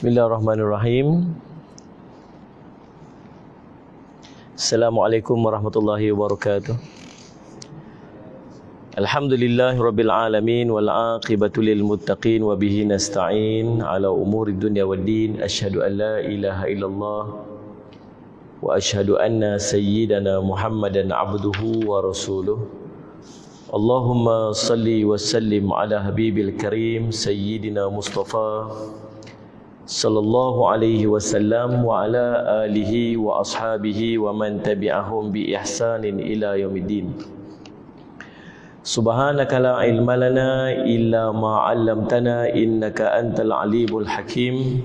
Bismillahirrahmanirrahim. Assalamualaikum warahmatullahi wabarakatuh. Alhamdulillahi rabbil alamin wal aqibatu lil muttaqin wa bihi nasta'in ala umuri dunya waddin. Asyhadu an la ilaha illallah wa asyhadu anna sayyidana Muhammadan abduhu wa rasuluh. Allahumma salli wa sallim ala habibil karim sayyidina Mustafa sallallahu alaihi wasallam wa ala alihi wa ashabihi wa man tabi'ahum bi ihsanin ila yaumiddin. Subhanaka la ilma lana illa ma 'allamtana innaka antal alimul hakim.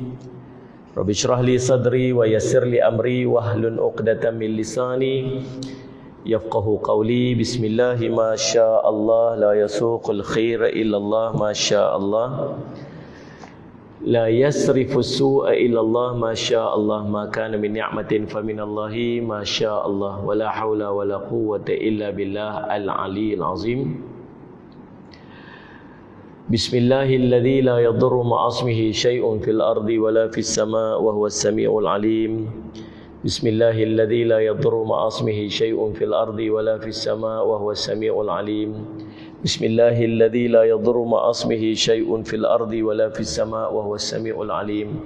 Rabbi shrah li sadri wa yassir li amri wahlul 'uqdatam min lisani yafqahu qawli. Bismillah ma syaa Allah la yasuqul khaira illa Allah ma syaa Allah. La yasrifu su'a illa Allah ma syaa Allah. Ma kana min ni'matin fa min Allahi ma syaa Allah. Wa la hawla wa la quwwata illa billah al-'aliyyil 'azim. Bismillahilladzi la yadurru ma'asmihi syai'un fil ardi wa la fis sama' wa huwas sami'ul 'alim. Bismillahilladzi la yadurru ma'asmihi syai'un fil ardi wa la fis sama' wa huwas sami'ul 'alim. Bismillahilladzi la yadurru ma'asmihi syai'un fil ardi wa la fis sama' wa huwas sami'ul 'alim.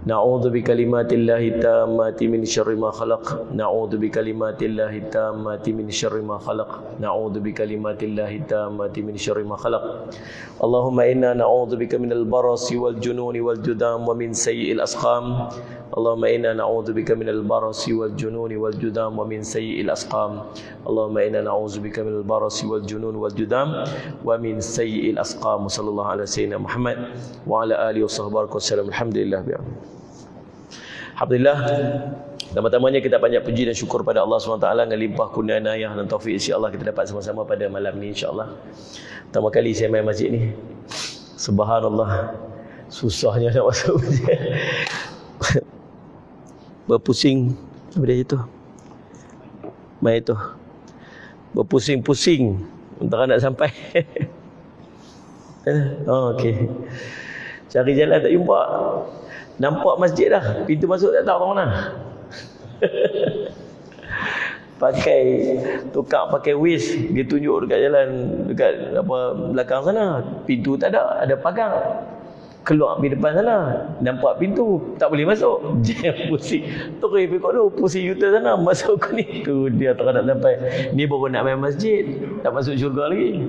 Na'udzu bikalimatillahi tammati min syarri ma khalaq. Na'udzu bikalimatillahi tammati min syarri ma khalaq. Na'udzu bikalimatillahi tammati min syarri ma khalaq. Allahumma inna na'udzu bika minal barasi wal jununi wal judam wa min sayyi'il asqam. Allahumma inna na'udzu bika minal barasi wal jununi wal judam wa min sayyi'il asqam. Allahumma inna na'udzu bika minal barasi wal jununi wal judam wa min sayyi'il asqam. Sallallahu alaihi sayyidina Muhammad wa ala alihi washabbihi wasallam. Alhamdulillah bi'am. Alhamdulillah, pertama-tamanya kita banyak puji dan syukur pada Allah SWT dengan limpah kurnia inayah dan taufik insya-Allah kita dapat sama-sama pada malam ni insya-Allah. Pertama kali saya main masjid ni. Subhanallah. Susahnya nak masuk masjid. Berpusing apa dia itu? Main itu. Berpusing-pusing antara nak sampai. Oh, okey. Cari jalan tak jumpa. Nampak masjid dah, pintu masuk tak tahu mana. Pakai wish, dia tunjuk dekat jalan dekat apa belakang sana, pintu tak ada pagar. Keluar pergi depan sana, nampak pintu, tak boleh masuk. Jam pusing. Terus pergi dulu, pusing U-turn sana, masuk ke ni. Tu dia tak nak sampai. Ni baru nak main masjid, tak masuk syurga lagi.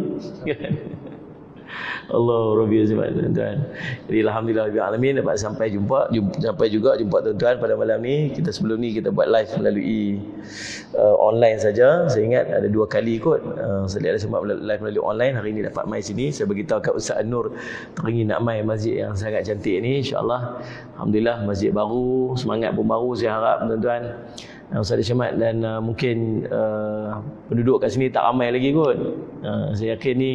Allah Rabbi Azman tuan-tuan. Jadi alhamdulillah rabbil alamin dapat sampai juga jumpa tuan-tuan pada malam ni. Kita sebelum ni kita buat live melalui online saja. Saya ingat ada 2 kali kot. Saya ada sempat live melalui online. Hari ni dapat mai sini. Saya beritahu kat Ustaz Nur teringin nak mai masjid yang sangat cantik ni insya-Allah. Alhamdulillah masjid baru, semangat pun baru saya harap tuan-tuan. Ustaz Syamat dan mungkin penduduk kat sini tak ramai lagi kot. Saya yakin ni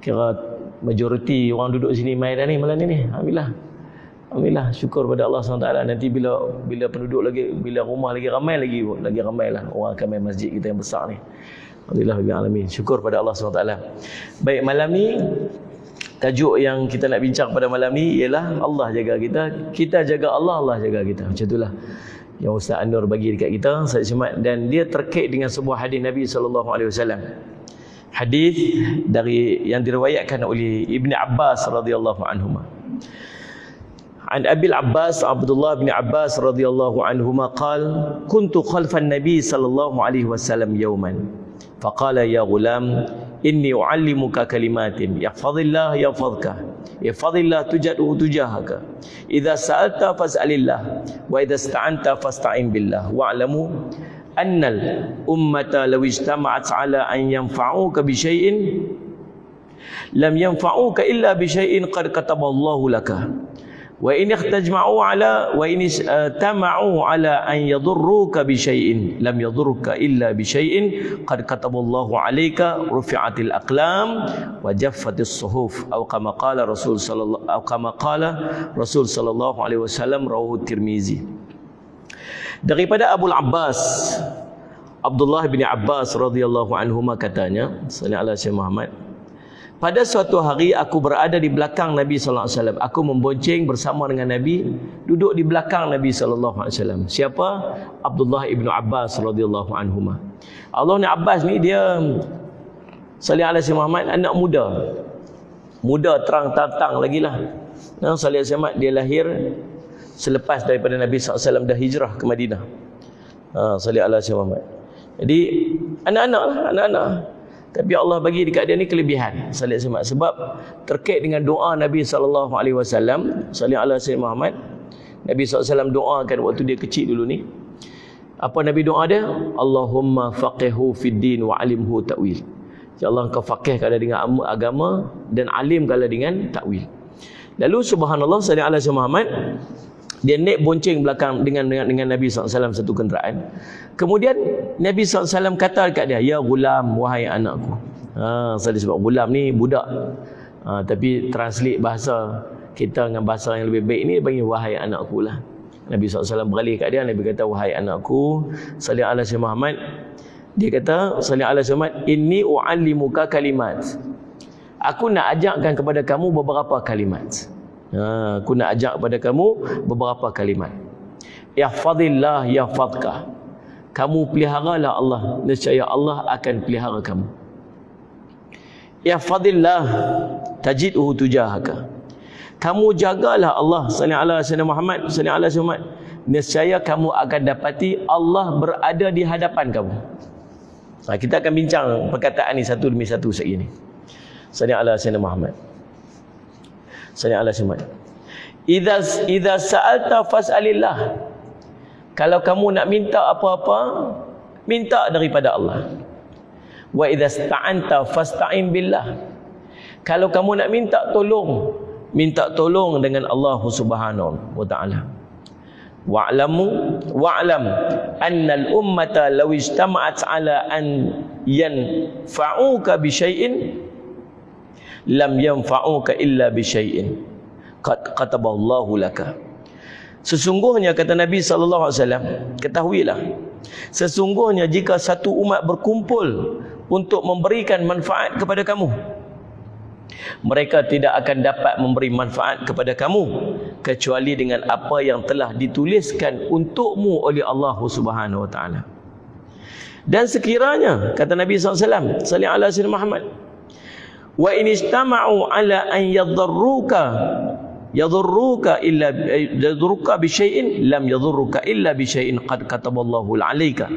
kira majoriti orang duduk sini mai dah ni malam ni. Alhamdulillah. Alhamdulillah, syukur pada Allah SWT. Nanti bila penduduk lagi, bila rumah lagi ramai lah orang akan main masjid kita yang besar ni. Alhamdulillah rabbil alamin. Syukur pada Allah SWT. Baik, malam ni tajuk yang kita nak bincang pada malam ni ialah Allah jaga kita, kita jaga Allah, Allah jaga kita. Macam itulah yang Ustaz Anwar bagi dekat kita, Ustaz Syamat, dan dia terkait dengan sebuah hadis Nabi SAW. Hadis dari yang diriwayatkan oleh Ibn Abbas radhiyallahu anhuma. An Abil Abbas Abdullah bin Abbas radhiyallahu anhuma qala kuntu khalfan Nabi sallallahu alaihi wasallam yawman faqala ya ghulam inni uallimuka kalimatin ihfazillah yahfazka ihfazillah tujadhu tujahaka idza sa'alta fas'alillah wa idza ista'anta fasta'in billah wa'lamu annal ummata law ijtama'at 'ala an yanfa'uka bi syai'in lam yanfa'uka illa bi syai'in qad kataballahu laka wa in ihtajma'u 'ala wa in tama'u 'ala an yadurruka bi syai'in lam yadurruka illa bi syai'in qad kataballahu 'alaika rufi'atil aqlam wa jaffatis suhuf atau kama qala Rasul sallallahu alaihi wasallam rawahu Tirmizi. Daripada Abu Abbas Abdullah bin Abbas radhiyallahu anhuma katanya, sallallahu alaihi Muhammad, pada suatu hari aku berada di belakang Nabi sallallahu alaihi wasallam. Aku membonceng bersama dengan Nabi, duduk di belakang Nabi sallallahu alaihi wasallam. Siapa? Abdullah ibnu Abbas radhiyallahu anhuma. Allah ni Abbas ni dia sallallahu alaihi Muhammad, anak muda. Muda terang-tantang lagi lah. Nah, sallallahu alaihi Muhammad dia lahir selepas daripada Nabi sallallahu alaihi wasallam dah hijrah ke Madinah. Sallallahu alaihi Muhammad. Jadi anak-anak lah, anak-anak. Tapi Allah bagi dekat dia ni kelebihan sallallahu alaihi wasallam, sebab terkait dengan doa Nabi sallallahu alaihi wasallam, sallallahu alaihi Muhammad. Nabi sallallahu alaihi wasallam doakan waktu dia kecil dulu ni. Apa Nabi doa dia? Allahumma faqihhu fid din wa alimhu ta'wil. Ya Allah, engkau faqihkan dia dengan agama dan alimkan dia dengan takwil. Lalu subhanallah sallallahu alaihi Muhammad, dia naik bonceng belakang dengan Nabi SAW satu kenderaan. Kemudian Nabi SAW kata dekat dia, ya gulam, wahai anakku. Saya sebab gulam ni budak. Tapi translate bahasa kita dengan bahasa yang lebih baik ni, panggil wahai anakku lah. Nabi SAW beralih kat dia, Nabi kata wahai anakku sallallahu alaihi Muhammad. Dia kata sallallahu alaihi Muhammad, inni u'allimuka kalimat. Aku nak ajarkan kepada kamu beberapa kalimat. Aku nak ajak kepada kamu beberapa kalimat. Ihfazillah yahfazka. Kamu peliharalah Allah, nescaya Allah akan pelihara kamu. Ihfazillah tajidhu tujahaka. Kamu jagalah Allah sallallahu alaihi Muhammad, sallallahu alaihi Muhammad, nescaya kamu akan dapati Allah berada di hadapan kamu. Kita akan bincang perkataan ni satu demi satu sekali ni. Sallallahu alaihi Muhammad. Sallallahu alaihi Muhammad. Idza sa'alta fas'alillah. Kalau kamu nak minta apa-apa, minta daripada Allah. Wa idza sta'anta fasta'in billah. Kalau kamu nak minta tolong, minta tolong dengan Allah Subhanahu wa taala. Wa'lam anna al-ummata law ijtama'at 'ala an yanfa'uka bi syai'in lam yanfa'uka illa bi syai'in qad kataballahu laka. Sesungguhnya kata Nabi sallallahu alaihi wasallam, ketahuilah, sesungguhnya jika satu umat berkumpul untuk memberikan manfaat kepada kamu, mereka tidak akan dapat memberi manfaat kepada kamu kecuali dengan apa yang telah dituliskan untukmu oleh Allah Subhanahu wa taala. Dan sekiranya kata Nabi sallallahu alaihi wasallam Muhammad, wa in istama'u ala an yadhurruka bi syai'in lam yadhurruka illa bi syai'in qad kataballahu 'alaika.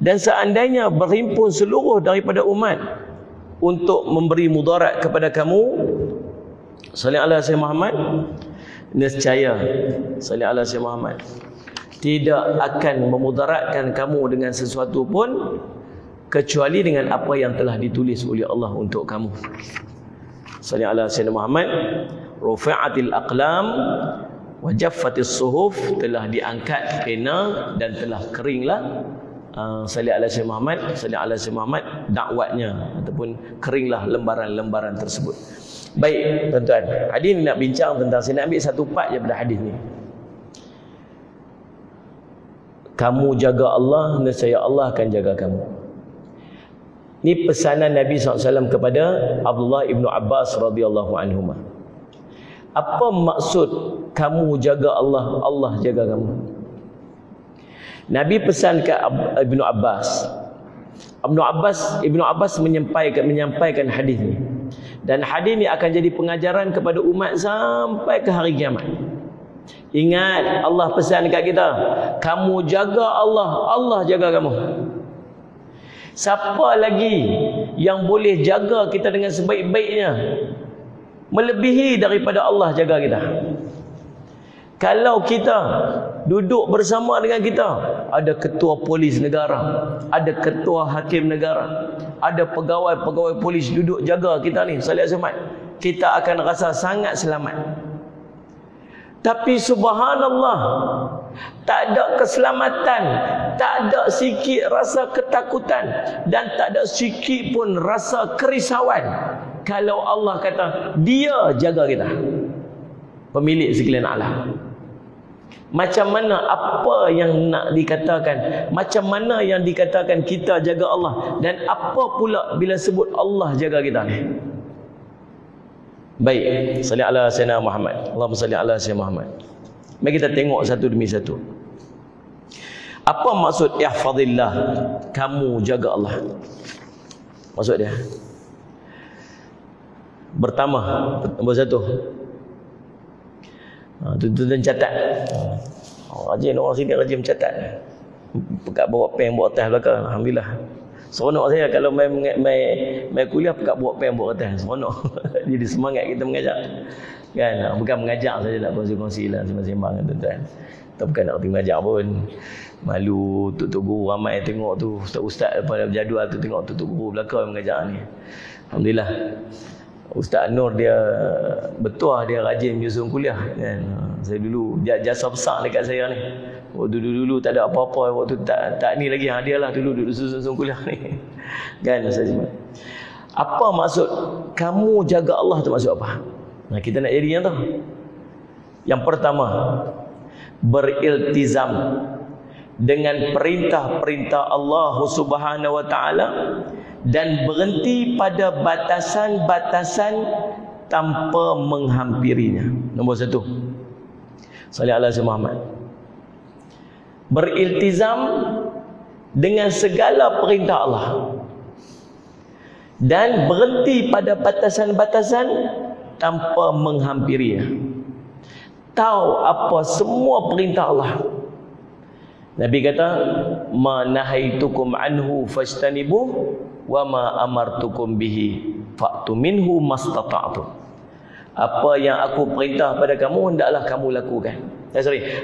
Dan seandainya berhimpun seluruh daripada umat untuk memberi mudarat kepada kamu, sallallahu alaihi Muhammad, nescaya sallallahu alaihi Muhammad tidak akan memudaratkan kamu dengan sesuatu pun kecuali dengan apa yang telah ditulis oleh Allah untuk kamu. Sallallahu alaihi Muhammad, rufi'atil aqlam wa jaffatis suhuf, telah diangkat pena dan telah keringlah sallallahu alaihi Muhammad, sallallahu alaihi Muhammad, dakwatnya ataupun keringlah lembaran-lembaran tersebut. Baik tuan-tuan, hadis ni nak bincang tentang, saya nak ambil satu part je pada hadis ni. Kamu jaga Allah, nescaya Allah akan jaga kamu. Ini pesanan Nabi SAW kepada Abdullah ibnu Abbas radhiyallahu anhuma. Apa maksud kamu jaga Allah, Allah jaga kamu? Nabi pesan ke Ibnu Abbas. Ibnu Abbas menyampaikan hadis ni. Dan hadis ni akan jadi pengajaran kepada umat sampai ke hari kiamat. Ingat, Allah pesan dekat kita, kamu jaga Allah, Allah jaga kamu. Siapa lagi yang boleh jaga kita dengan sebaik-baiknya melebihi daripada Allah jaga kita? Kalau kita duduk bersama dengan kita, ada ketua polis negara, ada ketua hakim negara, ada pegawai-pegawai polis duduk jaga kita ni, kita akan rasa sangat selamat. Tapi subhanallah, tak ada keselamatan, tak ada sikit rasa ketakutan, dan tak ada sikit pun rasa kerisauan kalau Allah kata Dia jaga kita, pemilik sekalian alam. Macam mana, apa yang nak dikatakan, macam mana yang dikatakan kita jaga Allah, dan apa pula bila sebut Allah jaga kita ni? Baik, salli ala sayyidina Muhammad. Allahumma salli ala sayyidina Muhammad. Mari kita tengok satu demi satu. Apa maksud ihfazillah? Kamu jaga Allah. Maksud dia. Pertama, nombor satu. Tuan-tuan catat. Rajin orang sini rajin mencatat. Pekat bawa pen bawa tas belakang. Alhamdulillah. Seronok saya kalau main kuliah pekat bawa pen bawa tas. Seronok. Jadi semangat kita mengajar. Kan, bukan mengajar saja, nak kongsi-kongsi lah sembang-sembang tuan-tuan. Tak bukan nak mengajar pun. Malu tuk guru ramai tengok tu, ustaz-ustaz pada berjadual tu tengok tuk guru belakang mengajar ni. Alhamdulillah. Ustaz Nur dia betul dia rajin menyusun kuliah kan. Saya dulu jasa besar dekat saya ni. Dulu tak ada apa-apa waktu tak ni lagi dia lah dulu duduk susun kuliah ni. Kan saya cuma. Apa maksud kamu jaga Allah tu maksud apa? Nah, kita nak jadi yang tu. Yang pertama, beriltizam dengan perintah-perintah Allah Subhanahu wa taala dan berhenti pada batasan-batasan tanpa menghampirinya. Nombor satu. Salli ala sayyidina Muhammad. Beriltizam dengan segala perintah Allah dan berhenti pada batasan-batasan tanpa menghampirinya. Tahu apa semua perintah Allah. Nabi kata, "Ma nahaitukum anhu fajtanibuh wa ma amartukum bihi fa'tu minhu mastata'tum." Apa yang aku perintah pada kamu hendaklah kamu lakukan.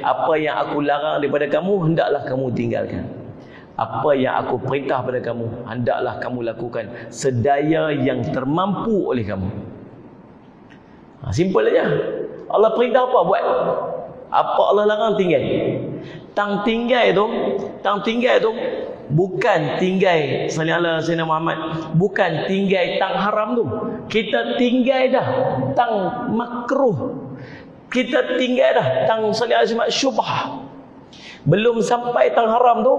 Apa yang aku larang daripada kamu hendaklah kamu tinggalkan. Apa yang aku perintah pada kamu hendaklah kamu lakukan sedaya yang termampu oleh kamu. Simple aja. Allah perintah apa buat. Apa Allah larang tinggal. Tang tinggal tu bukan tinggal salli ala sayyidina Muhammad, bukan tinggal tang haram tu. Kita tinggal dah tang makruh. Kita tinggal dah tang salli ala sayyidina syubhah. Belum sampai tang haram tu,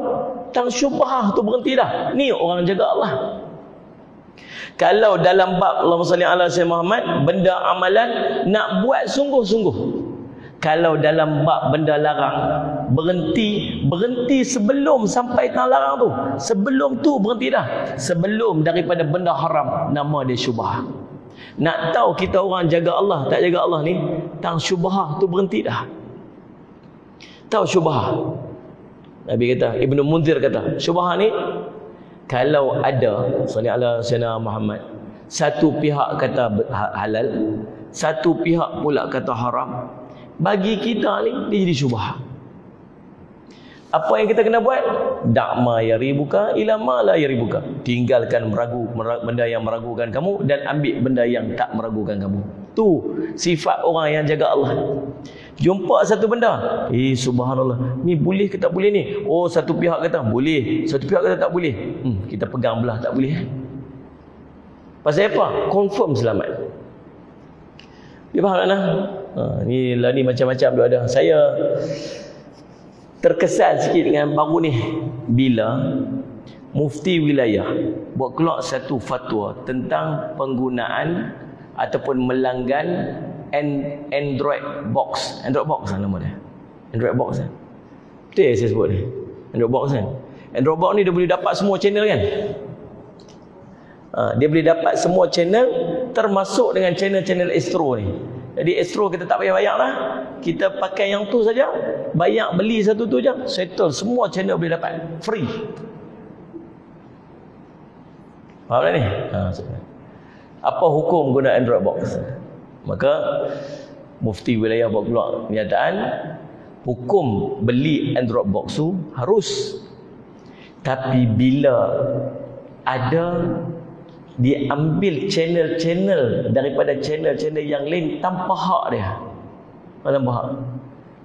tang syubhah tu berhenti dah. Ni orang jaga Allah. Kalau dalam bab Allahumma salli ala sayyidina Muhammad, benda amalan nak buat sungguh-sungguh. Kalau dalam bab benda larang, berhenti sebelum sampai tang larang tu. Sebelum tu berhenti dah. Sebelum daripada benda haram, nama dia syubhah. Nak tahu kita orang jaga Allah tak jaga Allah ni, tang syubhah tu berhenti dah. Tahu syubhah? Nabi kata, Ibnu Munzir kata, syubhah ni kalau ada salli ala sayyidina Muhammad, satu pihak kata halal, satu pihak pula kata haram, bagi kita ni dia jadi syubhah. Apa yang kita kena buat? Da'ma yaribuka ila ma la yaribuka. Tinggalkan benda yang meragukan kamu dan ambil benda yang tak meragukan kamu. Tu sifat orang yang jaga Allah. Jumpa satu benda, subhanallah, ni boleh ke tak boleh ni? Oh, satu pihak kata boleh, satu pihak kata tak boleh. Kita pegang belah tak boleh. Pasal apa? Confirm selamat. Dia faham tak nak? Ni lah ni macam-macam dia ada. Saya terkesan sikit dengan baru ni bila mufti wilayah buat keluar satu fatwa tentang penggunaan ataupun melanggan Android box. Android box lah nama dia. Android box kan. Betul saya sebut ni. Android box kan. Android box ni dia boleh dapat semua channel kan. Dia boleh dapat semua channel termasuk dengan channel-channel Astro ni. Jadi Astro kita tak payah bayar lah. Kita pakai yang tu saja. Bayar beli satu tu je. Settle. Semua channel boleh dapat. Free. Faham tak ni? Apa hukum guna Android box? Maka mufti wilayah buat keluar kenyataan, hukum beli Android box tu harus. Tapi bila ada diambil channel-channel daripada channel-channel yang lain tanpa hak dia, tanpa hak,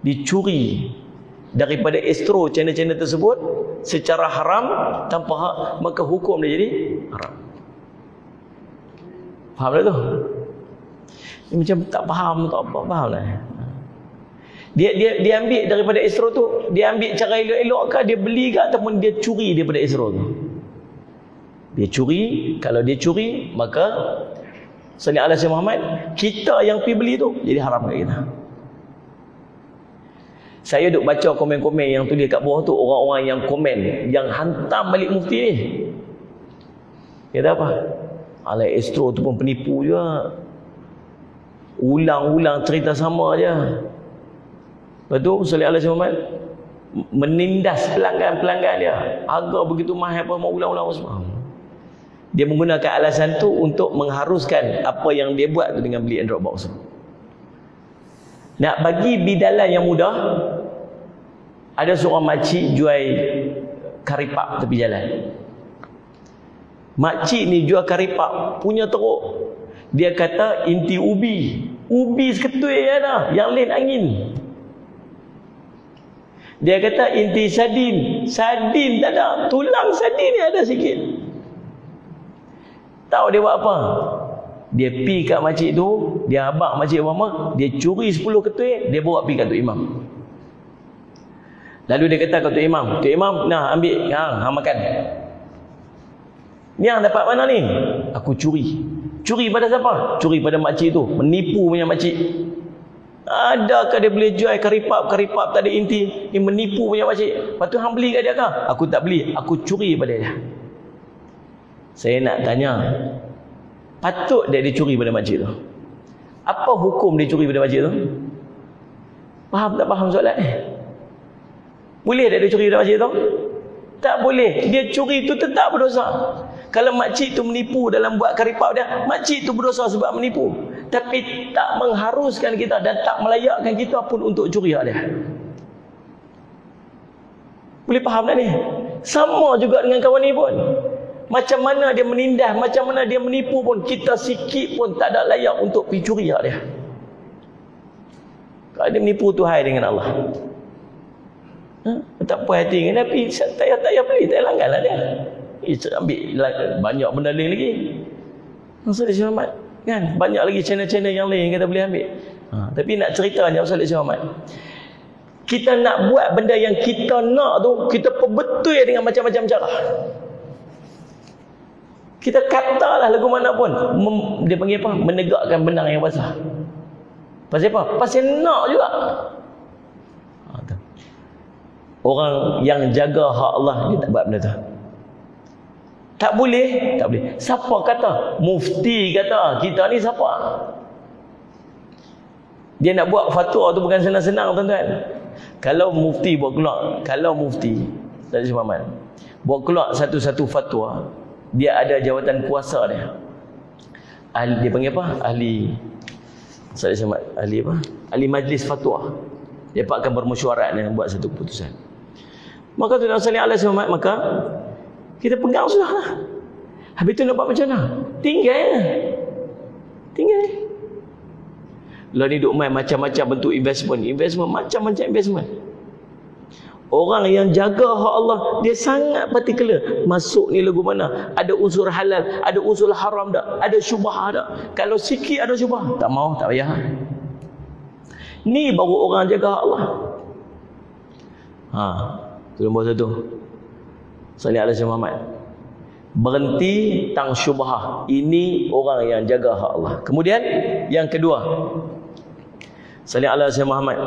dicuri daripada Astro channel-channel tersebut secara haram tanpa hak, maka hukum dia jadi haram. Faham tak tu? Dia macam tak faham, tak apa faham lah. Dia ambil daripada Astro tu, dia ambil cara elok-elok ke, dia beli ke ataupun dia curi daripada Astro tu? Dia curi. Kalau dia curi, maka Salli ala Sayyidina Muhammad, kita yang pergi beli tu jadi haram kat kita. Saya duk baca komen-komen yang tulis kat bawah tu, orang-orang yang komen, yang hantam balik mufti ni. Kata apa? Alai Astro tu pun penipu juga. Ulang-ulang cerita sama je. Lepas tu Salli ala Sayyidina Muhammad menindas pelanggan-pelanggan dia. Harga begitu mahal apa mau ulang-ulang semua. Dia menggunakan alasan tu untuk mengharuskan apa yang dia buat tu dengan beli Android box tu. Nak bagi bidalan yang mudah, ada seorang makcik jual karipap tepi jalan. Makcik ni jual karipap, punya teruk. Dia kata inti ubi. Ubi seketui ada, yang lain angin. Dia kata inti sardin. Sardin tak ada, tulang sardin ni ada sikit. Tahu dia buat apa? Dia pi kat makcik tu, dia abang makcik Obama, dia curi 10 ketui, dia bawa pi kat Tok Imam. Lalu dia kata kat Tok Imam, Tok Imam, nah ambil, hang makan. Ni hang dapat mana ni? Aku curi. Curi pada siapa? Curi pada makcik tu, menipu punya makcik. Adakah dia boleh jual karipap tak ada inti? Ni menipu punya makcik. Lepas tu hang beli kat dia kah? Aku tak beli, aku curi pada dia. Saya nak tanya, patut dia dicuri pada makcik tu? Apa hukum dia curi pada makcik tu? Faham tak faham soalan ni? Boleh tak dia curi pada makcik tu? Tak boleh. Dia curi tu tetap berdosa. Kalau makcik tu menipu dalam buat karipap dia, makcik tu berdosa sebab menipu. Tapi tak mengharuskan kita dan tak melayakkan kita pun untuk curi hak dia. Boleh faham tak ni? Sama juga dengan kawan ni pun. Macam mana dia menindas, macam mana dia menipu pun, kita sikit pun tak ada layak untuk pergi curi hak dia. Kalau dia menipu tu hai dengan Allah. Tak puas hati dengan Nabi, tak payah beli, tak langgar lah dia. Ambil banyak benda lain lagi. Maksud dia Muhammad kan, banyak lagi channel-channel yang lain yang kita boleh ambil. Tapi nak ceritanya Maksud dia Muhammad, kita nak buat benda yang kita nak tu, kita perbetul dengan macam-macam cara. Kita katalah lagu mana pun, dia panggil apa? Menegakkan benang yang basah. Pasal apa? Pasal nak juga. Orang yang jaga hak Allah, dia tak buat benda tu. Tak boleh? Tak boleh. Siapa kata? Mufti kata. Kita ni siapa? Dia nak buat fatwa tu bukan senang-senang, tuan-tuan. Kalau mufti buat keluar, Saudara Muhammad buat keluar satu-satu fatwa, dia ada jawatan kuasa dia. Dia panggil apa? Ahli Ahli majlis fatwa. Dia akan bermesyuarat dan buat satu keputusan. Maka tu Salli ala Sayyidina Muhammad, maka kita pegang sudah lah. Habis tu nak buat macam mana? Tinggal. Lah ni duk main macam-macam bentuk investment, macam-macam investment. Orang yang jaga hak Allah, dia sangat particular. Masuk ni lagu mana? Ada unsur halal, ada unsur haram tak? Ada syubhah tak? Kalau sikit ada syubhah, tak mau, tak payah. Ni baru orang jaga hak Allah. Tu nombor satu. Salli ala Sayyidina Muhammad. Berhenti tang syubhah. Ini orang yang jaga hak Allah. Kemudian yang kedua, Salli ala Sayyidina Muhammad,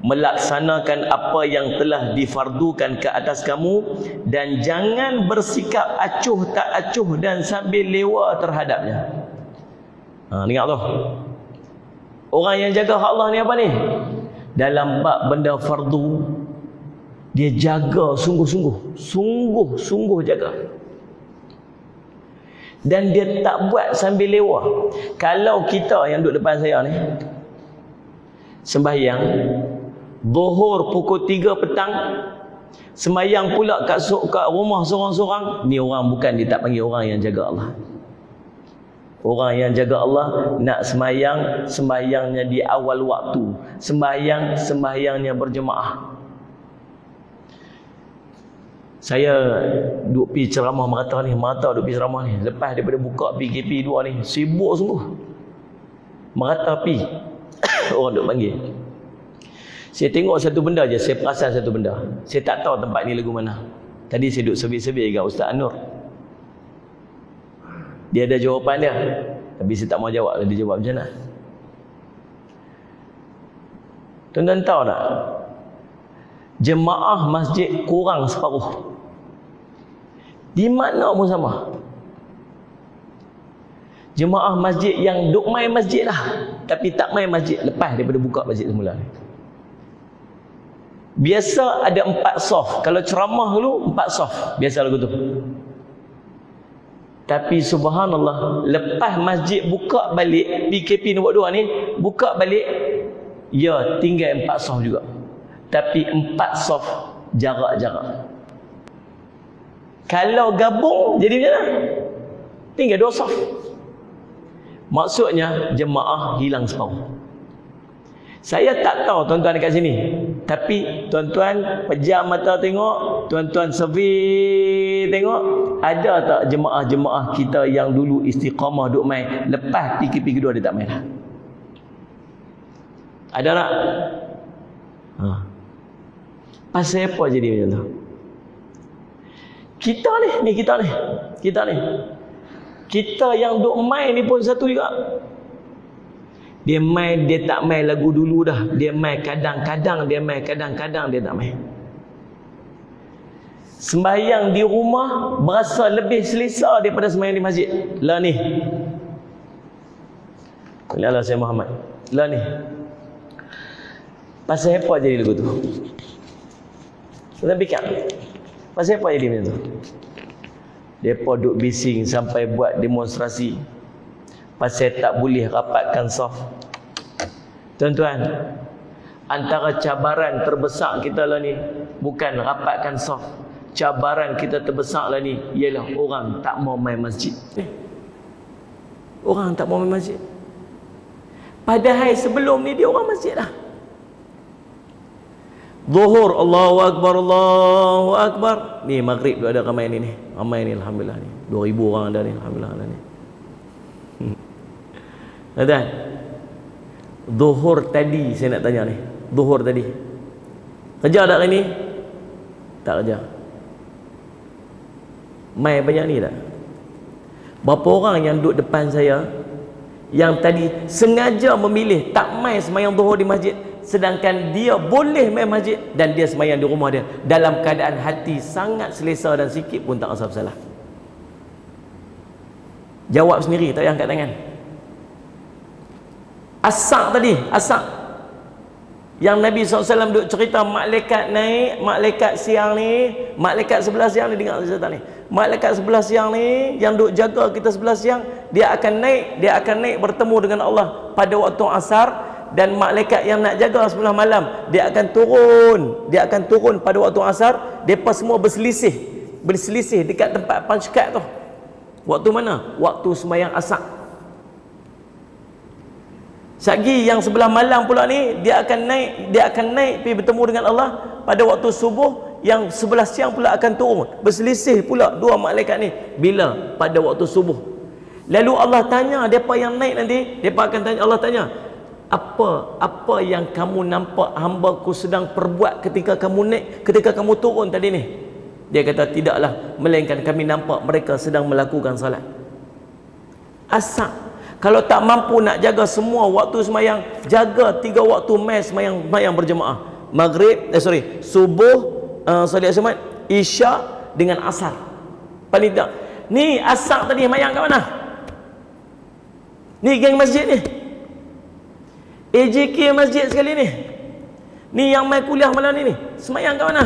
melaksanakan apa yang telah difardukan ke atas kamu dan jangan bersikap acuh tak acuh dan sambil lewa terhadapnya. Ingat tu. Orang yang jaga hak Allah ni apa ni? Dalam bab benda fardu, dia jaga sungguh-sungguh. Sungguh-sungguh jaga. Dan dia tak buat sambil lewa. Kalau kita yang duduk depan saya ni sembahyang Zuhur pukul 3 petang, sembahyang pula kat rumah seorang-seorang, ni orang bukan, dia tak panggil orang yang jaga Allah. Orang yang jaga Allah nak sembahyang, sembahyangnya di awal waktu. Sembahyangnya berjemaah. Saya duk pi ceramah merata duk pi ceramah ni. Lepas daripada buka PKP 2 ni, sibuk sungguh. Merata pi. Orang duk panggil. Saya tengok satu benda je, saya perasan satu benda. Saya tak tahu tempat ni lagu mana. Tadi saya duk survey-survey dengan Ustaz Anur. Dia ada jawapan dia. Tapi saya tak mau jawab. Dia jawab macam mana? Tuan-tuan tahu tak? Jemaah masjid kurang separuh. Di mana pun sama. Jemaah masjid yang duk main masjid lah, tapi tak main masjid lepas daripada buka masjid semula. Biasa ada 4 soft. Kalau ceramah dulu 4 soft. Biasa lagu tu. Tapi subhanallah, lepas masjid buka balik, PKP nombor 2 ni buka balik, ya tinggal 4 soft juga. Tapi 4 soft jarak-jarak. Kalau gabung jadi macam mana? Tinggal 2 soft. Maksudnya jemaah hilang separuh. Saya tak tahu tuan-tuan dekat sini, tapi tuan-tuan pejam mata tengok, tuan-tuan survey tengok, ada tak jemaah-jemaah kita yang dulu istiqamah duk main, lepas PKP kedua dia tak main dah? Ada tak? Pasal apa jadi macam tu? Kita yang duk main ni pun satu juga. Dia main, dia tak main lagu dulu dah. Dia main kadang-kadang, dia main kadang-kadang, dia tak main. Sembahyang di rumah berasa lebih selesa daripada sembahyang di masjid. Lah ni. Kuliahlah saya Muhammad. Lah ni. Pasal apa jadi lagu tu? Kita fikir. Pasal apa jadi macam tu? Mereka duk bising sampai buat demonstrasi pasal tak boleh rapatkan saf. Tuan-tuan, antara cabaran terbesar kita lah ni bukan rapatkan saf. Cabaran kita terbesar lah ni ialah orang tak mau main masjid. Orang tak mau main masjid. Padahal sebelum ni dia orang masjid lah. Zuhur, Allahu Akbar, Allahu Akbar. Ni maghrib tu ada ramai ni. Ramai ni alhamdulillah ni. 2000 orang ada ni alhamdulillah ada ni. Tuan, Zuhur tadi saya nak tanya ni. Zuhur tadi. Kerja tak hari ni? Tak kerja. Mai banyak ni tak? Berapa orang yang duduk depan saya yang tadi sengaja memilih tak mai sembahyang Zuhur di masjid, sedangkan dia boleh main masjid dan dia sembahyang di rumah dia dalam keadaan hati sangat selesa dan sikit pun tak rasa bersalah. Jawab sendiri, tak payah angkat tangan. Asak tadi, asak yang Nabi SAW duk cerita malaikat naik, malaikat siang ni, malaikat sebelah siang ni, dengar cerita ni, malaikat sebelah siang ni yang duk jaga kita sebelah siang, dia akan naik bertemu dengan Allah pada waktu asar. Dan malaikat yang nak jaga sebelah malam, dia akan turun pada waktu asar. Mereka semua berselisih dekat tempat panjkat tu. Waktu mana? Waktu sembahyang asar. Sagi yang sebelah malam pula ni, dia akan naik pergi bertemu dengan Allah pada waktu subuh. Yang sebelah siang pula akan turun. Berselisih pula dua malaikat ni. Bila? Pada waktu subuh. Lalu Allah tanya depa yang naik nanti, depa akan tanya, Allah tanya, apa yang kamu nampak hamba-Ku sedang perbuat ketika kamu naik, ketika kamu turun tadi ni? Dia kata, tidaklah melainkan kami nampak mereka sedang melakukan salat. Asar. Kalau tak mampu nak jaga semua waktu semayang, jaga 3 waktu mai semayang berjemaah. Subuh, solat Jumaat, Isyak dengan asar. Paling tak. Ni asar tadi semayang kat mana? Ni geng masjid ni. AJK masjid sekali ni. Ni yang mai kuliah malam ni. Semayang kat mana?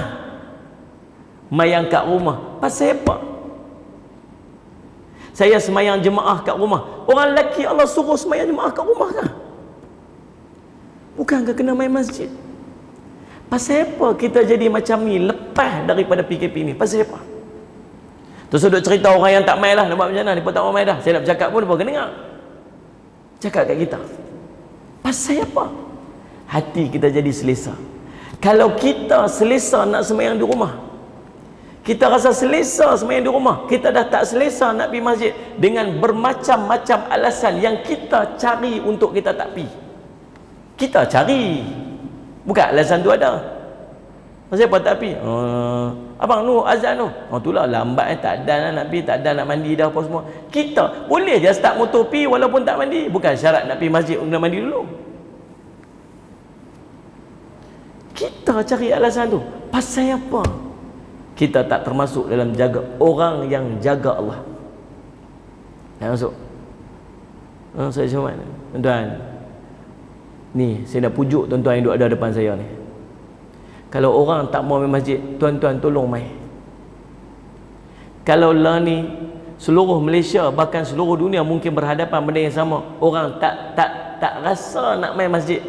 Semayang kat rumah. Pasal apa? Saya semayang jemaah kat rumah. Orang lelaki Allah suruh semayang jemaah kat rumah kan? Bukan ke kena main masjid? Pasal apa kita jadi macam ni lepas daripada PKP ni? Pasal apa? Terus duduk cerita orang yang tak main lah. Nak buat macam mana? Dia pun tak mau main dah. Saya nak bercakap pun dia pun kena dengar. Cakap kat kita. Pasal apa? Hati kita jadi selesa. Kalau kita selesa nak semayang di rumah, kita rasa selesa semayang di rumah, kita dah tak selesa nak pergi masjid dengan bermacam-macam alasan yang kita cari untuk kita tak pergi. Kita cari, bukan alasan tu ada. Pasal apa tak pi? Abang nu azan tu. Itulah lambat tak ada nak pi, tak ada nak mandi dah apa semua. Kita boleh je start motor pi walaupun tak mandi. Bukan syarat nak pi masjid kena mandi dulu. Kita cari alasan tu. Pasal apa? Kita tak termasuk dalam jaga orang yang jaga Allah. Tak masuk. Saya cuma tuan-tuan. Ni saya nak pujuk tuan-tuan yang duduk ada depan saya ni. Kalau orang tak mau main masjid, tuan-tuan tolong mai. Kalau lah ni seluruh Malaysia bahkan seluruh dunia mungkin berhadapan benda yang sama, orang tak rasa nak main masjid.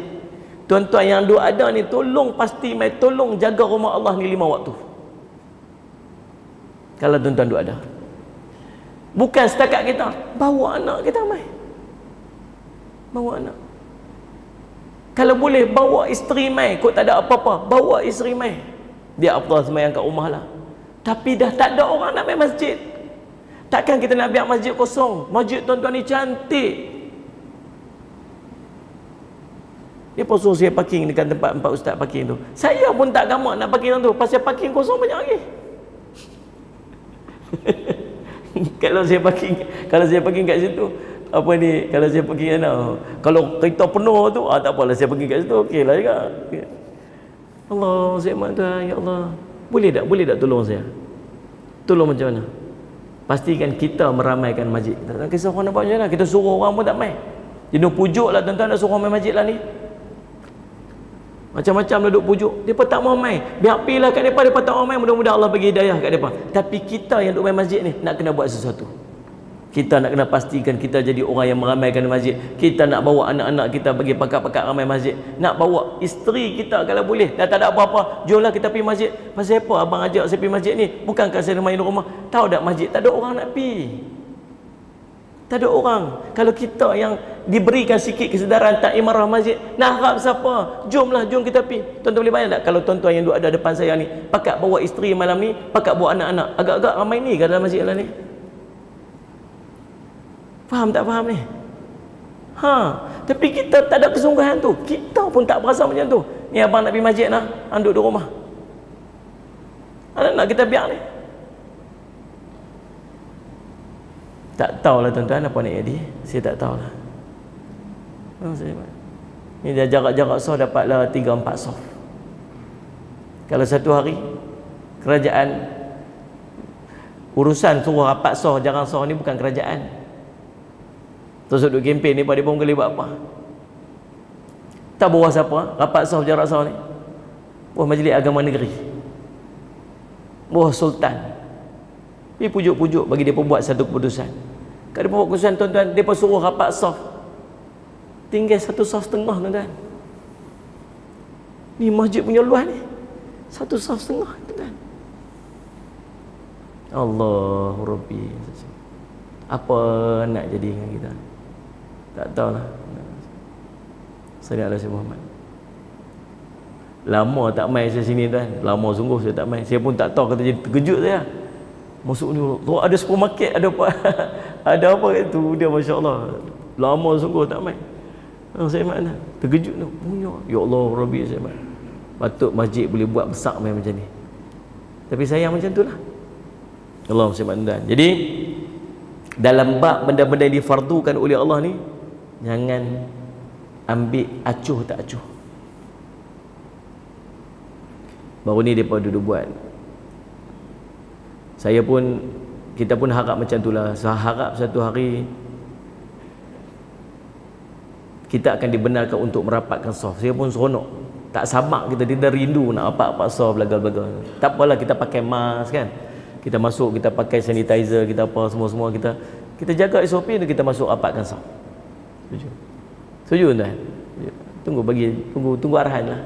Tuan-tuan yang duduk ada ni tolong pasti mai, tolong jaga rumah Allah ni 5 waktu. Kalau tuan-tuan duduk ada. Bukan setakat kita, bawa anak kita mai. Bawa anak. Kalau boleh bawa isteri mai, kot tak ada apa-apa, bawa isteri mai. Dia afdal sembahyang kat rumah lah. Tapi dah tak ada orang nak main masjid. Takkan kita nak biar masjid kosong? Masjid tuan-tuan ni cantik. Dia pun suruh saya parking dekat tempat ustaz parking tu. Saya pun tak gamak nak parking tu, pasal parking kosong banyak lagi. Kalau saya parking kat situ, apa ni, kalau saya pergi mana, kalau kereta penuh tu tak apalah, saya pergi kat situ okeylah juga. Allah selamat Tuhan, ya Allah, boleh tak tolong saya? Tolong macam mana? Pastikan kita meramaikan masjid. Kita tak kisah orang nak buat macam mana, kita suruh orang pun tak main. Jenuh pujuk lah tuan-tuan, nak suruh main masjid lah ni. Macam-macam lah duk pujuk, mereka tak mau main. Biar pilih kat mereka tak mau main, mudah-mudahan Allah bagi hidayah kat mereka. Tapi kita yang duk main masjid ni nak kena buat sesuatu. Kita nak kena pastikan kita jadi orang yang meramaikan masjid. Kita nak bawa anak-anak kita bagi pakat-pakat ramai masjid. Nak bawa isteri kita kalau boleh. Dah tak ada apa-apa, jomlah kita pergi masjid. Pasal apa abang ajak saya pergi masjid ni? Bukankah saya main di rumah? Tahu tak masjid tak ada orang nak pergi. Tak ada orang. Kalau kita yang diberikan sikit kesedaran tak imarah masjid, nak harap siapa? Jom kita pergi. Tuan-tuan boleh bayang tak kalau tuan-tuan yang duduk ada depan saya ni pakat bawa isteri malam ni, pakat bawa anak-anak, agak-agak ramai ni ke dalam masjid lah ni? Faham tak faham ni? Tapi kita tak ada kesungguhan tu. Kita pun tak berasa macam tu. Ni abang nak pergi masjid lah, duduk di rumah. Nak kita biar ni. Tak tahulah tuan-tuan apa nak jadi. Saya tak tahulah. Ni dah jarak-jarak soh dapatlah 3-4 soh. Kalau satu hari kerajaan urusan suruh rapat soh, jarang soh ni bukan kerajaan. Terus duduk kempen ni, dia pun boleh buat apa? Tak bawah siapa? Rapat soh jarak soh ni. Bawah Majlis Agama Negeri. Bawah Sultan. Dia pujuk-pujuk bagi dia pun buat satu keputusan. Kalau dia buat keputusan tuan-tuan, dia pun suruh rapat soh. Tinggal 1,5 soh tuan-tuan. Ni masjid punya luas ni. 1,5 soh tuan-tuan. Allahu Rabbi. Apa nak jadi dengan kita? Tak tahulah. Sallallahu alaihi Muhammad. Lama tak main saya sini tuan. Lama sungguh saya tak main. Saya pun tak tahu, kata jadi terkejut saya. Masuk ni tu ada supermarket, ada apa? Ada apa kat tu dia, masya-Allah. Lama sungguh tak main. Saya mana? Terkejut tu. Punya. Ya Allah Rabbi saya main. Patut masjid boleh buat besar main macam ni. Tapi sayang macam itulah. Allah subhanahu. Jadi dalam bab benda-benda yang difardukan oleh Allah ni, jangan ambil acuh tak acuh. Baru ni mereka duduk buat. Kita pun harap macam itulah. Saya harap satu hari kita akan dibenarkan untuk merapatkan saf. Saya pun seronok. Tak sabar kita rindu nak rapat-rapat saf belagal-belagal. Tak apalah kita pakai mask kan. Kita masuk, kita pakai sanitizer, kita apa semua-semua kita jaga SOP tu, kita masuk rapatkan saf. Setuju tuan? Tunggu arahan lah.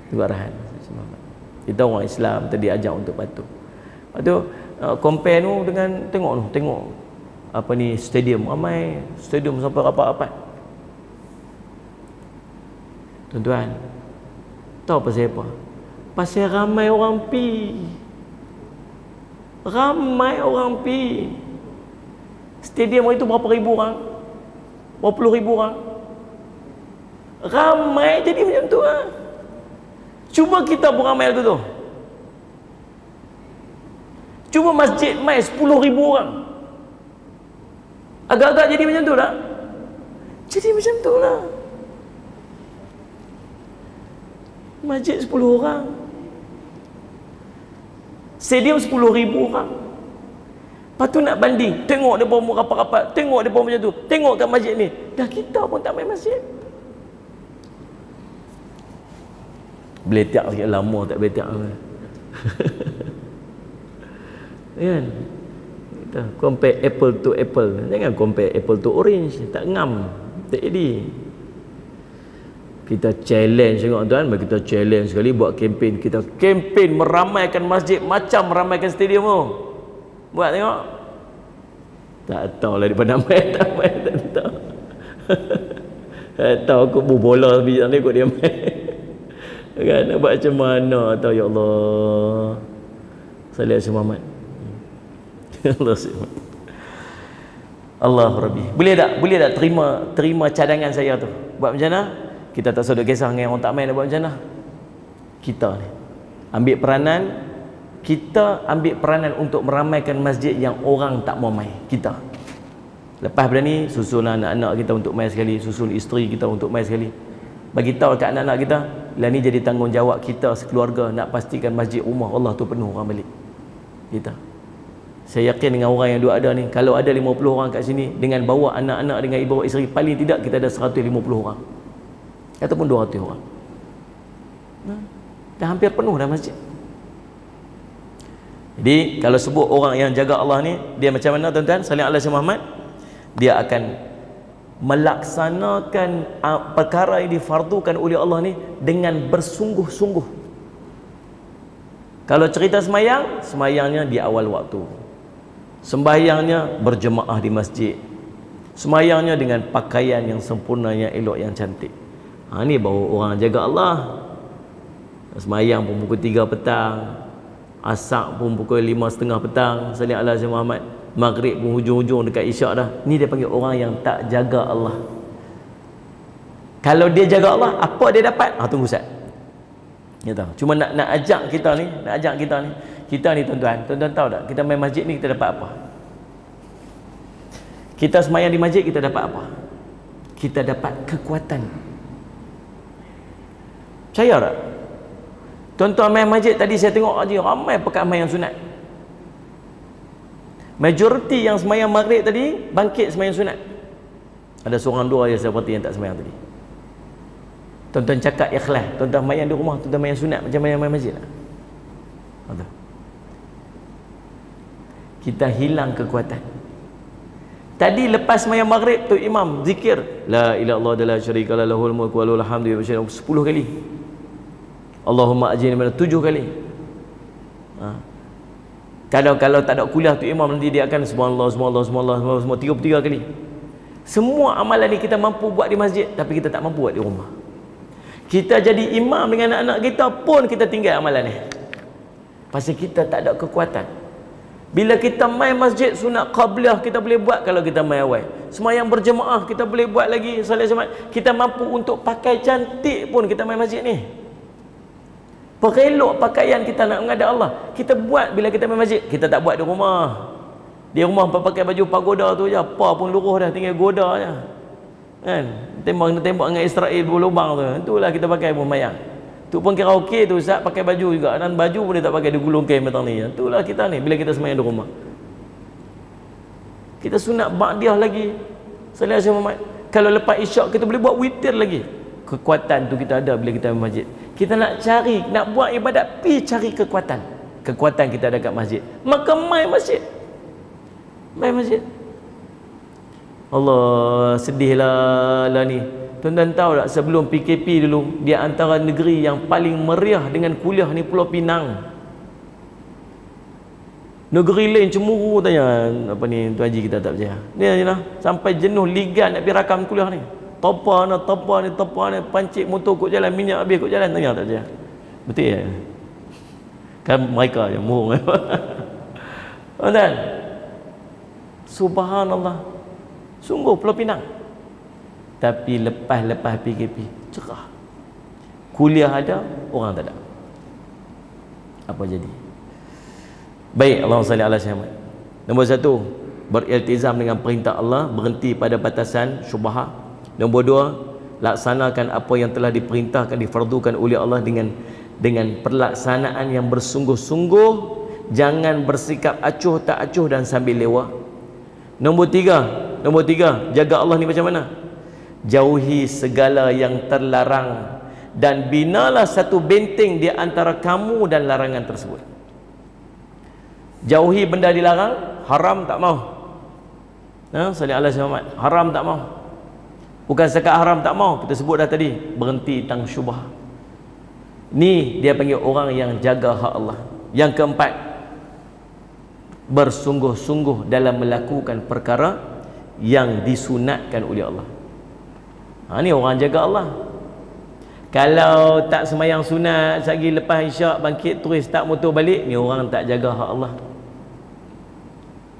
Tunggu arahan. Kita orang Islam tadi ajar untuk patuh. Lepas tu compare tu dengan tengok apa ni, stadium ramai, stadium sampai rapat-rapat. Tuan-tuan, tahu pasal apa? Pasal ramai orang pi. Ramai orang pi. Stadium itu berapa ribu orang? Berapa puluh ribu orang? Ramai jadi macam tu lah. Cuba kita pun ramai tu. Cuba masjid mai 10,000 orang. Agak-agak jadi macam tu tak? Jadi macam tu lah. Masjid 10 orang. Stadium 10,000 orang. Lepas tu nak banding, tengok dia bawa rapat-rapat, tengok dia bawa macam tu, tengok kat masjid ni. Dah kita pun tak main masjid. Beletak sikit, lama tak beletak. Kan? Kita compare apple to apple. Jangan compare apple to orange. Tak ngam. Tak jadi. Kita challenge tengok tuan, bagi kita challenge sekali buat kempen. Kita kempen meramaikan masjid macam meramaikan stadium tu. Buat tengok. Tak tahu lah daripada main tak main, tak tahu. Tak tahu aku bola biji ni kot dia main. Kan nak buat macam mana tahu, ya Allah. Salih Muhammad. Allah SWT. Allah Rabbi. Boleh tak terima cadangan saya tu? Buat macam mana? Kita tak sedut kisah dengan orang tak main, nak buat macam mana? Kita ni ambil peranan untuk meramaikan masjid yang orang tak mau main. Kita lepas pada ni susun anak-anak kita untuk main sekali, susun isteri kita untuk main sekali. Bagi tahu kat anak-anak kita, lah ni jadi tanggungjawab kita sekeluarga nak pastikan masjid rumah Allah tu penuh orang balik. Kita, saya yakin dengan orang yang duk ada ni, kalau ada 50 orang kat sini dengan bawa anak-anak dengan ibu isteri, paling tidak kita ada 150 orang ataupun 200 orang. Dah hampir penuh dah masjid. Jadi kalau sebut orang yang jaga Allah ni, dia macam mana tuan-tuan? Salih alaihi Muhammad. Dia akan melaksanakan perkara yang difardukan oleh Allah ni dengan bersungguh-sungguh. Kalau cerita semayang, semayangnya di awal waktu, sembahyangnya berjemaah di masjid, semayangnya dengan pakaian yang sempurna, yang elok, yang cantik. Ni baru orang jaga Allah. Semayang pun pukul 3 petang, asar pun pukul 5.30 petang, salih alaihi Muhammad. Maghrib pun hujung-hujung dekat isyak dah. Ni dia panggil orang yang tak jaga Allah. Kalau dia jaga Allah, apa dia dapat? Tunggu Ustaz. Ya tahu. Cuma nak ajak kita ni, kita ni tuan-tuan tahu tak? Kita main masjid ni kita dapat apa? Kita semayang di masjid kita dapat apa? Kita dapat kekuatan. Percaya tak? Tuan-tuan main masjid tadi saya tengok aja ramai pekat main yang sunat. Majoriti yang semayang maghrib tadi bangkit semayang sunat. Ada seorang dua je seperti yang tak semayang tadi. Tuan-tuan cakap ikhlas, tuan-tuan semayang di rumah, tuan-tuan main sunat macam main masjid lah. Kita hilang kekuatan. Tadi lepas semayang maghrib tu imam zikir la ilaha illallah la syarika lahul mulku wa lahul hamdu 10 kali. Allahumma ajini mana 7 kali. Kalau tak ada kuliah tu imam, nanti dia akan subhanallah 33 kali. Semua amalan ni kita mampu buat di masjid, tapi kita tak mampu buat di rumah. Kita jadi imam dengan anak-anak kita pun kita tinggal amalan ni, pasal kita tak ada kekuatan. Bila kita main masjid sunat qabliyah kita boleh buat kalau kita main awal. Semayang berjemaah kita boleh buat lagi. Kita mampu untuk pakai cantik pun kita main masjid ni. Perelok pakaian kita nak menghadap Allah, kita buat bila kita main masjid. Kita tak buat di rumah. Di rumah pakai baju pagoda tu je, apa pun luruh dah, tinggal goda je. Kan? Tembak dengan Israel 2 lubang tu. Itulah kita pakai pun mayang. Tu pun kira okey tu Ustaz, pakai baju juga. Dan baju pun dia tak pakai, dia gulung kain matang ni. Itulah kita ni bila kita semayang di rumah. Kita sunat ba'diyah lagi. Salih alaihi Muhammad. Kalau lepas isyak kita boleh buat witir lagi. Kekuatan tu kita ada bila kita main masjid. Kita nak cari, nak buat ibadat, pi cari kekuatan. Kekuatan kita ada kat masjid. Maka main masjid. Main masjid. Allah, sedihlah lah ni. Tuan-tuan tahu tak, sebelum PKP dulu, dia antara negeri yang paling meriah dengan kuliah ni Pulau Pinang. Negeri lain cemburu tanya apa ni, Tuan Haji kita tak percaya. Dia je lah, sampai jenuh ligan nak pergi rakam kuliah ni. Topa ni, pancik motor kot jalan, minyak habis kot jalan, tanya tak percaya. Betul ya? Kan mereka je murung. Tuan-tuan, subhanallah, sungguh Pulau Pinang. Tapi lepas PKP cerah, kuliah ada, orang tak ada. apa jadi. Baik, Allahumma salli ala Muhammad. Nombor 1, beriltizam dengan perintah Allah, berhenti pada batasan syubhat. Nombor 2, laksanakan apa yang telah diperintahkan, difardukan oleh Allah dengan pelaksanaan yang bersungguh-sungguh, jangan bersikap acuh tak acuh dan sambil lewat. Nombor 3, jaga Allah ni macam mana? Jauhi segala yang terlarang dan binalah satu benteng di antara kamu dan larangan tersebut. Jauhi benda dilarang, haram tak mau. Salli ala Muhammad. Haram tak mau. Bukan sekat haram tak mau, kita sebut dah tadi, berhenti tentang syubhat. Ni dia panggil orang yang jaga hak Allah. Yang keempat, bersungguh-sungguh dalam melakukan perkara yang disunatkan oleh Allah. Ni orang jaga Allah. Kalau tak semayang sunat, sehari lepas isyak bangkit terus tak motor balik, ni orang tak jaga hak Allah.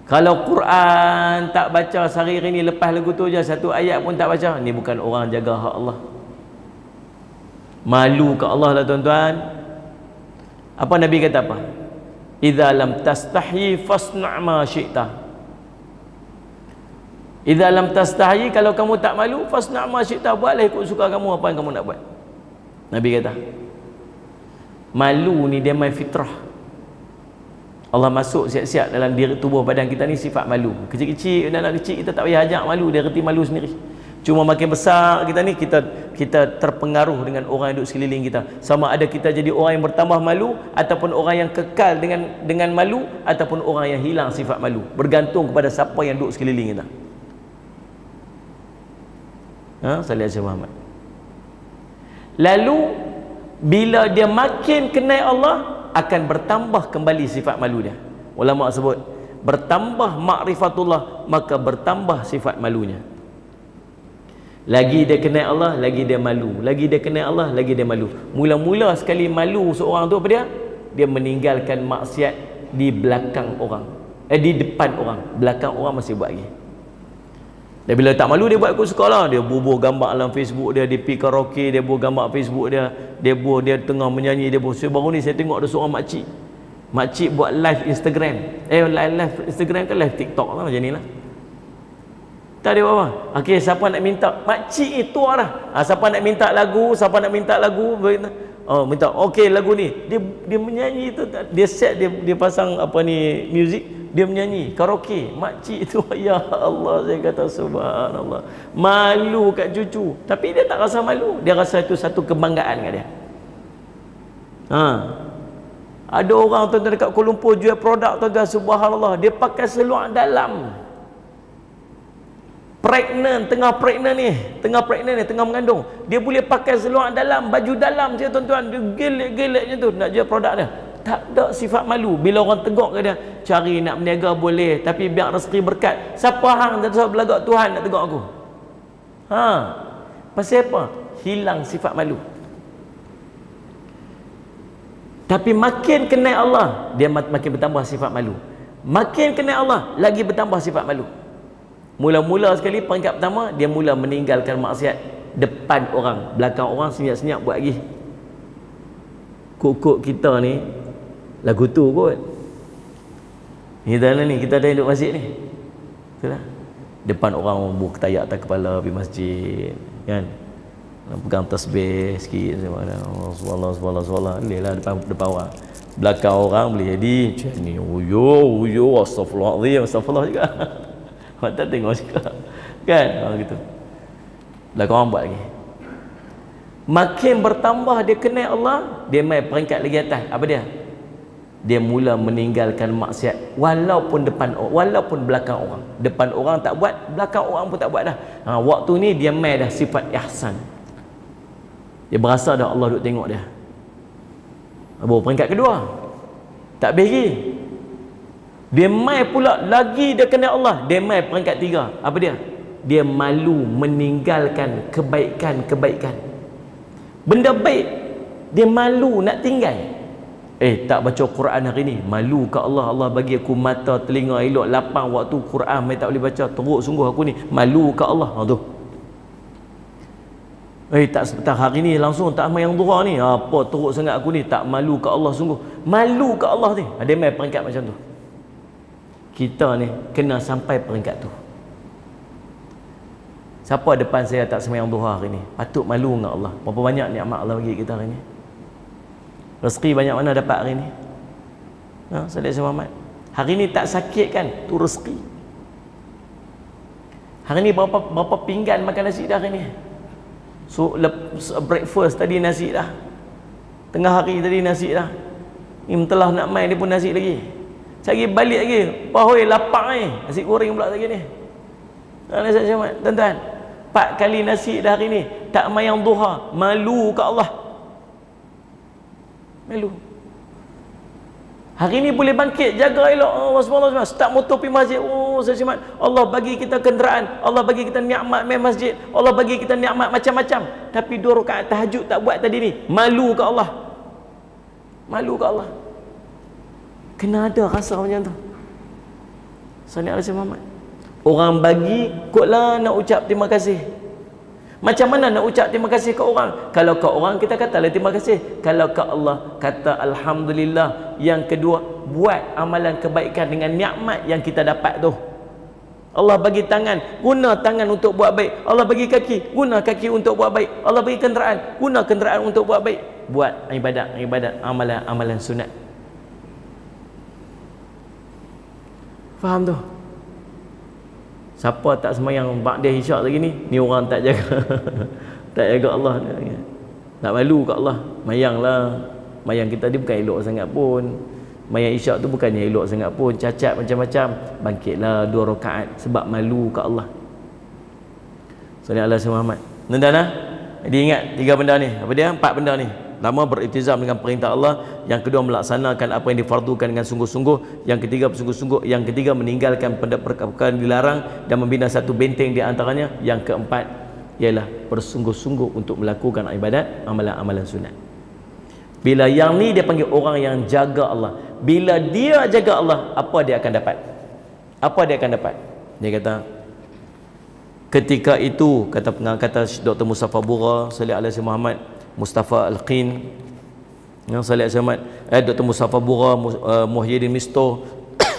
Kalau Quran tak baca sehari ni, lepas lagu tu je satu ayat pun tak baca, ni bukan orang jaga hak Allah. Malu ke Allah lah tuan-tuan. Apa Nabi kata apa? Idza lam tastahi fasna' ma syi'ta. Idza lam tastahi, kalau kamu tak malu, fasna' ma syi'ta, buatlah ikut suka kamu apa yang kamu nak buat. Nabi kata, malu ni dia main fitrah. Allah masuk siap-siap dalam diri tubuh badan kita ni sifat malu. Kecil-kecil, anak kecil kita tak payah ajak malu, dia reti malu sendiri. Cuma makin besar kita ni, kita terpengaruh dengan orang yang duduk sekeliling kita. Sama ada kita jadi orang yang bertambah malu, ataupun orang yang kekal dengan malu, ataupun orang yang hilang sifat malu. Bergantung kepada siapa yang duduk sekeliling kita. Sallallahu alaihi Muhammad. Lalu bila dia makin kenal Allah, akan bertambah kembali sifat malu dia. Ulama sebut, bertambah makrifatullah, maka bertambah sifat malunya. Lagi dia kenal Allah, lagi dia malu. Lagi dia kenal Allah, lagi dia malu. Mula-mula sekali malu seorang tu apa dia? Dia meninggalkan maksiat di belakang orang, di depan orang. Belakang orang masih buat lagi. Dan bila tak malu, dia buat ikut sekolah. Dia bubuh gambar dalam Facebook dia, dia pergi karaoke, dia bubuh gambar Facebook dia, dia tengah menyanyi, dia bubuh. Baru ni saya tengok ada seorang makcik buat live Instagram. Live Instagram ke live TikTok lah, macam ni lah. Tak ada apa-apa. Okey, siapa nak minta? Makcik itu lah. Siapa nak minta lagu, minta. Okey, lagu ni. Dia menyanyi tu, dia set, dia pasang apa ni, music, dia menyanyi karaoke. Makcik tu, ya Allah, saya kata subhanallah. Malu kat cucu. Tapi dia tak rasa malu. Dia rasa itu satu kebanggaan kat dia. Ada orang tuan-tuan dekat Kuala Lumpur jual produk, tuan-tuan, subhanallah. Dia pakai seluar dalam. Tengah pregnant ni, tengah mengandung, dia boleh pakai seluar dalam, baju dalam je tuan-tuan, dia gelek-gelek je tu nak jual produk dia. Tak ada sifat malu. Bila orang tegak ke dia, cari nak berniaga boleh, tapi biar rezeki berkat. Siapa hang tak tahu belagak Tuhan nak tegak aku? Pasal apa? Hilang sifat malu. Tapi makin kenal Allah, dia makin bertambah sifat malu. Makin kenal Allah, lagi bertambah sifat malu. Mula-mula sekali peringkat pertama, dia mula meninggalkan maksiat depan orang, belakang orang senyap-senyap buat lagi. Kok kita ni lagu tu kot. Kita ni, kita dah duduk masjid ni. Itulah. Depan orang buh ketayak atas kepala pergi masjid, kan? Pegang tasbih sikit subhanallah. Lelah depan orang. Belakang orang boleh jadi macam ni. Uyo, astagfirullah juga. Tak tengok juga, kan? Gitu. Belakang orang buat lagi. Makin bertambah dia kenal Allah, dia main peringkat lagi atas. Apa dia? Dia mula meninggalkan maksiat walaupun belakang orang. Depan orang tak buat, belakang orang pun tak buat dah. Waktu ni dia main dah sifat ihsan. Dia berasa dah Allah duk tengok dia. Baru peringkat kedua. Tak beri. Dia mai pula lagi dia kenal Allah, dia mai peringkat 3. Apa dia? Dia malu meninggalkan kebaikan-kebaikan. Benda baik dia malu nak tinggal. Tak baca Quran hari ni, malu ke Allah. Allah bagi aku mata, telinga elok, lapang waktu Quran mai tak boleh baca, teruk sungguh aku ni, malu ke Allah. Tu Tak sebentar hari ni langsung tak semayang duha ni. Apa teruk sangat aku ni, tak malu ke Allah sungguh. Malu ke Allah ni. Ada mai peringkat macam tu. Kita ni kena sampai peringkat tu. Siapa depan saya tak semayang duha hari ni? Patut malu dengan Allah. Berapa banyak nikmat Allah bagi kita hari ni. Rezeki banyak mana dapat hari ni? Salih Muhammad. Hari ni tak sakit kan? Tu rezeki. Hari ni berapa pinggan makan nasi dah hari ni? So breakfast tadi nasi dah. Tengah hari tadi nasi dah. Ni telah nak main dia pun nasi lagi. Cari balik lagi. Pahoi lapar ni. Nasi goreng pula lagi ni. Salih Muhammad. Tuan-tuan, 4 kali nasi dah hari ni. Tak mayang duha. Malu ke Allah. Malu. Hari ni boleh bangkit, jaga elok. Allah SWT start motor pergi masjid. Saya Allah bagi kita kenderaan, Allah bagi kita nikmat main masjid, Allah bagi kita nikmat macam-macam. Tapi 2 rakaat tahajud tak buat tadi ni. Malu ke Allah. Malu ke Allah. Kena ada rasa macam tu. Sallallahu alaihi Muhammad. Orang bagi, kotlah nak ucap terima kasih. Macam mana nak ucap terima kasih ke orang? Kalau ke orang kita katalah terima kasih. Kalau ke Allah kata alhamdulillah. Yang kedua, buat amalan kebaikan dengan nikmat yang kita dapat tu. Allah bagi tangan, guna tangan untuk buat baik. Allah bagi kaki, guna kaki untuk buat baik. Allah bagi kenderaan, guna kenderaan untuk buat baik. Buat ibadat, amalan sunat. Faham tu? Siapa tak semayang ba'da isyak lagi ni orang tak jaga tak jaga Allah. Tak malu kat Allah. Mayanglah. Mayang kita ni bukan elok sangat pun. Mayang isyak tu bukannya elok sangat pun. Cacat macam-macam. Bangkitlah 2 rakaat sebab malu kat Allah. Sallallahu alaihi Muhammad. Tuan-tuan, dia ingat 3 benda ni. Apa dia? 4 benda ni. Pertama, beriltizam dengan perintah Allah. Yang kedua, melaksanakan apa yang difardukan dengan sungguh-sungguh. Yang ketiga, bersungguh-sungguh. Yang ketiga, meninggalkan perkara yang dilarang dan membina satu benteng di antaranya. Yang keempat ialah bersungguh-sungguh untuk melakukan ibadat, amalan-amalan sunat. Bila yang ni dia panggil orang yang jaga Allah. Bila dia jaga Allah, apa dia akan dapat? Apa dia akan dapat? Dia kata, ketika itu, kata Dr. Mustafa Bura, Salih Alaihi Muhammad, Mustafa Al-Qin, yang Salih Ahmad, Dr. Mustafa Bura, Muhyiddin Misto,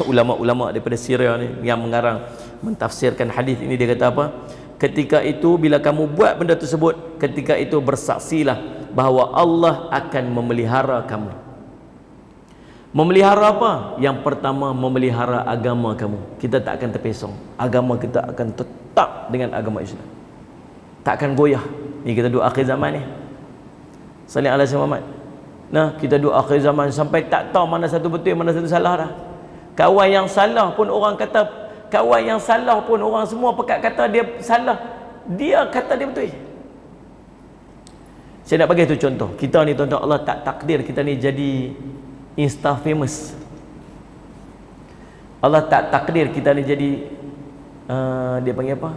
ulama-ulama daripada Syria ni yang mengarang mentafsirkan hadis ini. Dia kata apa? Ketika itu bila kamu buat benda tersebut, ketika itu bersaksilah bahawa Allah akan memelihara kamu. Memelihara apa? Yang pertama, memelihara agama kamu. Kita tak akan terpesong. Agama kita akan tetap dengan agama Islam. Tak akan goyah. Ni kita doa akhir zaman ni. Salih alaihi Muhammad. Nah, kita doa akhir zaman sampai tak tahu mana satu betul, mana satu salah dah. Kawan yang salah pun orang kata, kawan yang salah pun orang semua pekat kata dia salah. Dia kata dia betul. Saya nak bagi tu contoh. Kita ni tuan-tuan, Allah tak takdir kita ni jadi Insta famous. Allah tak takdir kita ni jadi dia panggil apa?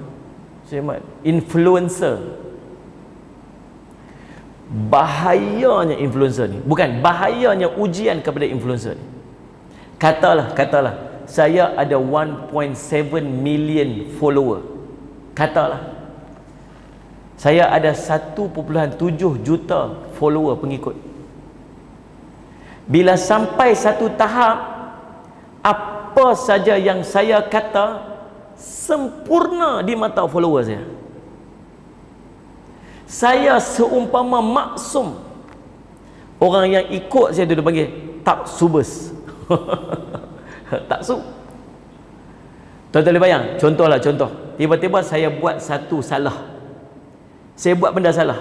Influencer. Bahayanya influencer ni, bukan bahayanya ujian kepada influencer ni. Katalah saya ada 1.7 million follower. Katalah saya ada 1.7 juta follower pengikut. Bila sampai satu tahap, apa saja yang saya kata sempurna di mata follower saya. Saya seumpama maksum. Orang yang ikut saya tu dia panggil taksubers. Taksub. Tuan-tuan boleh bayang, contoh. Tiba-tiba saya buat satu salah. Saya buat benda salah.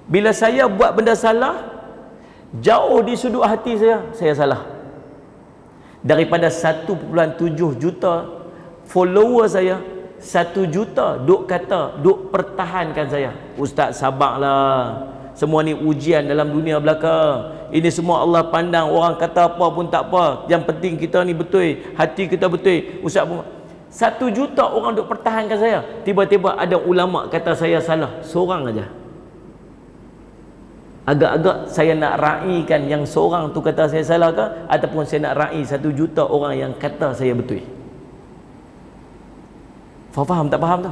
Bila saya buat benda salah, jauh di sudut hati saya salah. Daripada 1.7 juta follower saya, 1 juta duk kata, duk pertahankan saya. Ustaz sabarlah, semua ni ujian dalam dunia belaka. Ini semua Allah pandang. Orang kata apa pun tak apa, yang penting kita ni betul, hati kita betul. Ustaz pun 1 juta orang duk pertahankan saya. Tiba-tiba ada ulama kata saya salah, seorang aja. Agak-agak saya nak raikan yang seorang tu kata saya salah ke, ataupun saya nak rai 1 juta orang yang kata saya betul. Faham tak faham tu?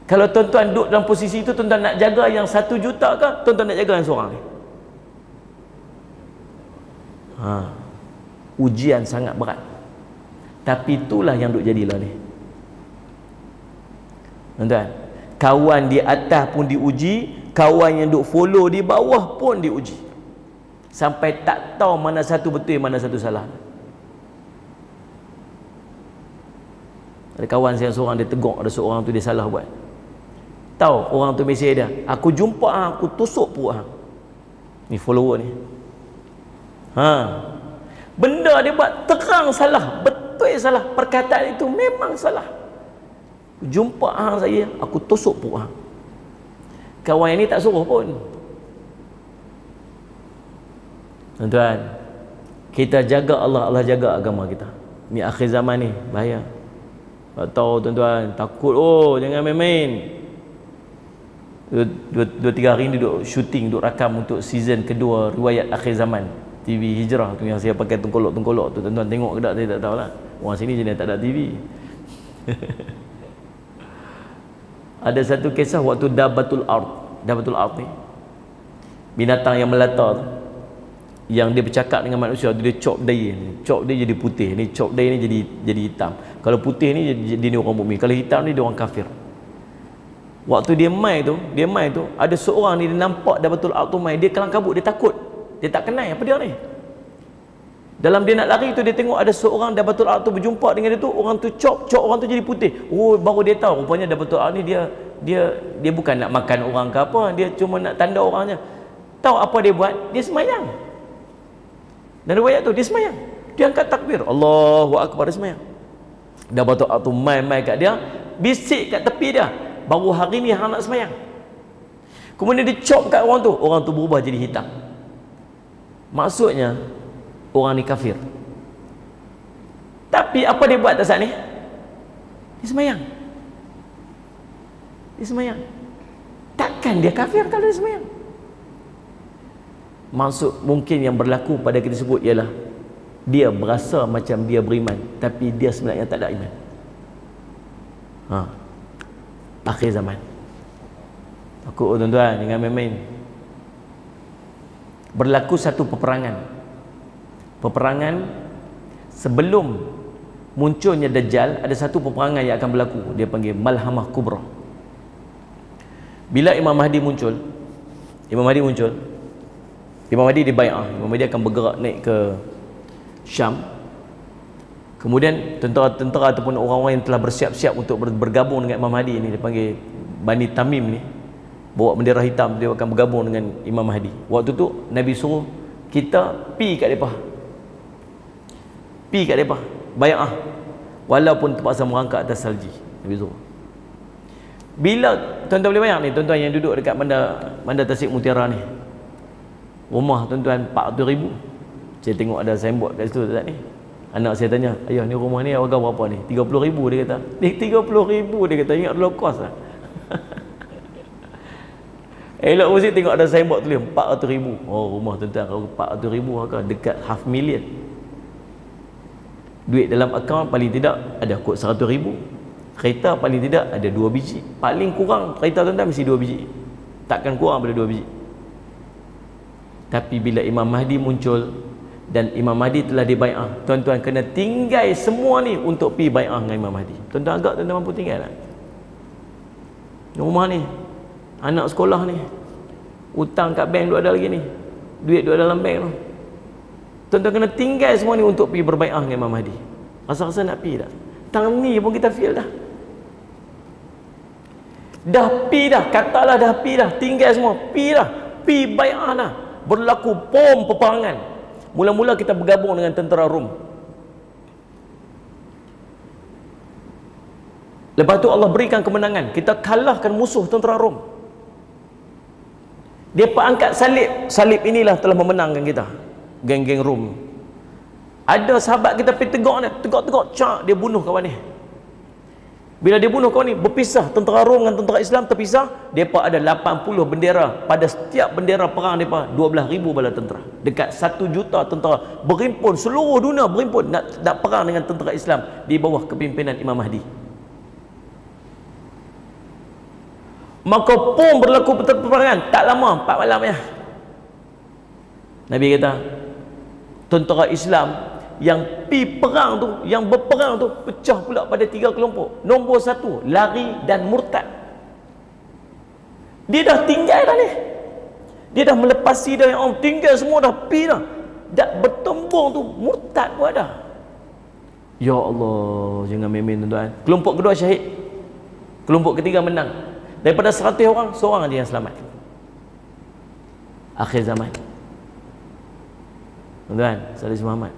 Kalau tuan-tuan duduk dalam posisi itu, tuan-tuan nak jaga yang 1 juta ke, tuan-tuan nak jaga yang seorang ni? Ujian sangat berat. Tapi itulah yang duk jadilah ni. Tuan-tuan, kawan di atas pun diuji, kawan yang duk follow di bawah pun diuji. Sampai tak tahu mana satu betul, mana satu salah. Ada kawan saya seorang, dia tegur ada seorang tu dia salah buat. Tahu orang tu mesej dia, aku jumpa aku tusuk perut hang. Ni follower ni. Benda dia buat terang salah, betul salah. Perkataan itu memang salah. Jumpa hang saya, aku tusuk perut hang. Kawan yang ni tak suruh pun. Tuan-tuan, kita jaga Allah, Allah jaga agama kita. Ni akhir zaman ni bahaya. Tak tahu tuan-tuan, takut jangan main-main. 2-3 hari ni duduk syuting, duduk rakam untuk season kedua riwayat akhir zaman TV Hijrah tu, yang saya pakai tengkolok-tengkolok tu. Tuan-tuan tengok ke tak, saya tak tahulah. Orang sini jenis tak ada TV. Ada satu kisah waktu Dabatul Ard ni, binatang yang melata tu, yang dia bercakap dengan manusia, dia chop dia jadi putih, ni chop dia ni jadi hitam. Kalau putih ni dia orang mukmin, kalau hitam ni dia orang kafir. Waktu dia mai tu ada seorang ni, dia nampak Dabatul Ard tu mai, dia kelang kabut, dia takut, dia tak kenal apa dia ni. Dalam dia nak lari tu, dia tengok ada seorang Dabatul Ard tu berjumpa dengan dia tu, orang tu chop orang tu jadi putih. Baru dia tahu rupanya Dabatul Ard ni dia bukan nak makan orang ke apa, dia cuma nak tanda orangnya. Tahu apa dia buat? Dia semayang. Dan riwayat tu dia semayang, dia angkat takbir, Allahu Akbar, dia semayang. Dabatul Ard tu mai kat dia, bisik kat tepi dia, baru hari ni hang nak semayang. Kemudian dia chop kat orang tu berubah jadi hitam. Maksudnya orang ni kafir. Tapi apa dia buat tak saat ni? Dia semayang. Takkan dia kafir kalau dia semayang? Maksud mungkin yang berlaku pada kita sebut ialah dia berasa macam dia beriman, tapi dia sebenarnya tak ada iman. Akhir zaman. Takut tuan-tuan, jangan main-main. Berlaku satu peperangan sebelum munculnya Dajjal. Ada satu peperangan yang akan berlaku, dia panggil Malhamah Kubra. Bila Imam Mahdi muncul, Imam Mahdi dibai'ah. Imam Mahdi akan bergerak naik ke Syam. Kemudian tentera-tentera ataupun orang-orang yang telah bersiap-siap untuk bergabung dengan Imam Mahdi ni, dia panggil Bani Tamim ni, bawa bendera hitam, dia akan bergabung dengan Imam Mahdi. Waktu tu Nabi suruh kita pi kat depa, bai'ah, walaupun terpaksa merangkak atas salji. Nabi suruh. Bila tuan-tuan boleh bayang ni, tuan-tuan yang duduk dekat Bandar Tasik Mutiara ni, rumah tuan-tuan 400,000. Saya tengok ada signboard kat situ tak ni. Anak saya tanya, ayah ni rumah ni harga berapa ni? 30,000 dia kata. Ni 30,000 dia kata, ingat low cost lah. Elok mesti tengok ada signboard tulis 400,000. Oh, rumah tuan-tuan kalau 400,000 harga dekat $500,000. Duit dalam akaun paling tidak ada kot 100,000. Kereta paling tidak ada 2 biji. Paling kurang kereta tuan-tuan mesti 2 biji. Takkan kurang daripada 2 biji. Tapi bila Imam Mahdi muncul dan Imam Mahdi telah dibai'ah, tuan-tuan kena tinggal semua ni untuk pi bai'ah dengan Imam Mahdi. Tuan-tuan agak tuan-tuan mampu tinggal tak? Rumah ni, anak sekolah ni, hutang kat bank duk ada lagi ni, duit duk dalam bank tu. Tuan-tuan kena tinggal semua ni untuk pi berbai'ah dengan Imam Mahdi. Rasa-rasa nak pi tak? Tang ni pun kita feel dah. Dah pi dah, katalah dah pi dah, tinggal semua, pi dah, pi bai'ah dah. Berlaku peperangan. Mula-mula kita bergabung dengan tentera Rom. Lepas tu Allah berikan kemenangan, kita kalahkan musuh tentera Rom. Dia angkat salib inilah telah memenangkan kita, geng-geng Rom. Ada sahabat kita pergi tegak, cak, dia bunuh kawan ni. Bila dia bunuh kawan ni, berpisah, tentera Rom dengan tentera Islam terpisah. Mereka ada 80 bendera. Pada setiap bendera perang mereka 12,000 bala tentera. Dekat 1 juta tentera berimpun, seluruh dunia berimpun nak perang dengan tentera Islam di bawah kepimpinan Imam Mahdi. Maka pun berlaku peperangan, tak lama 4 malam ya. Nabi kata tentera Islam yang pi perang tu, yang berperang tu pecah pula pada 3 kelompok. Nombor 1 lari dan murtad. Dia dah tinggal dah ni, dia dah melepasi dah, yang orang tinggal semua dah pi dah, dah bertembung tu murtad pun ada. Ya Allah, jangan main-main tuan-tuan. Kelompok kedua syahid, kelompok ketiga menang. Daripada 100 orang, seorang aja yang selamat. Akhir zaman tuan-tuan, Saudara Muhammad,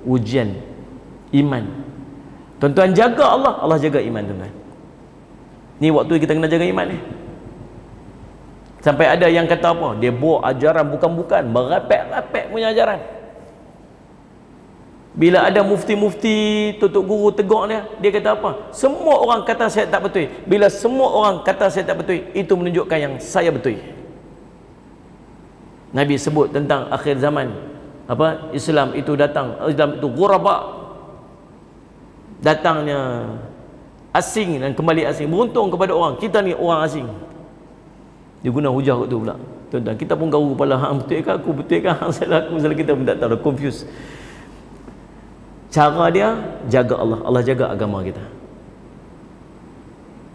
ujian iman. Tuan-tuan jaga Allah, Allah jaga iman tuan-tuan. Ni waktu kita kena jaga iman ni. Sampai ada yang kata apa? Dia bawa ajaran bukan-bukan, merapek-rapek punya ajaran. Bila ada mufti-mufti, tutup guru tegur dia kata apa? Semua orang kata saya tak betul. Bila semua orang kata saya tak betul, itu menunjukkan yang saya betul. Nabi sebut tentang akhir zaman, apa? Islam itu datang, Islam itu ghuraba, datangnya asing dan kembali asing. Beruntung kepada orang, kita ni orang asing. Dia guna hujah tu pula. Tuan-tuan, kita pun garu kepala, hang betul ke aku, betul ke hang salah aku, salah kita pun tak tahu, confused. Cara dia jaga Allah, Allah jaga agama kita.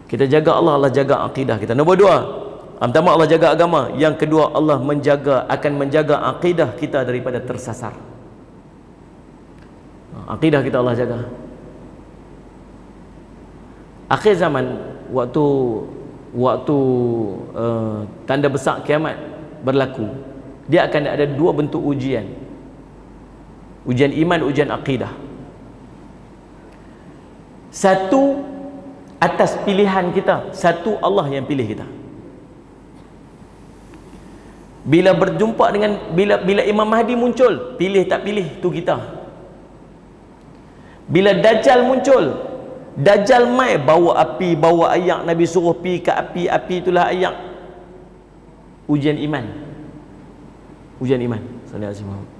Kita jaga Allah, Allah jaga akidah kita. Nombor 2, pertama Allah jaga agama, yang kedua Allah akan menjaga akidah kita daripada tersasar. Akidah kita Allah jaga. Akhir zaman, waktu tanda besar kiamat berlaku, dia akan ada 2 bentuk ujian. Ujian iman, ujian akidah. Satu atas pilihan kita, satu Allah yang pilih kita. Bila berjumpa dengan bila Imam Mahdi muncul, pilih tak pilih tu kita. Bila Dajjal muncul, Dajjal mai bawa api, bawa ayak, Nabi suruh pi ke api, api itulah ayak. Ujian iman. Ujian iman. Sallallahu alaihi wasallam.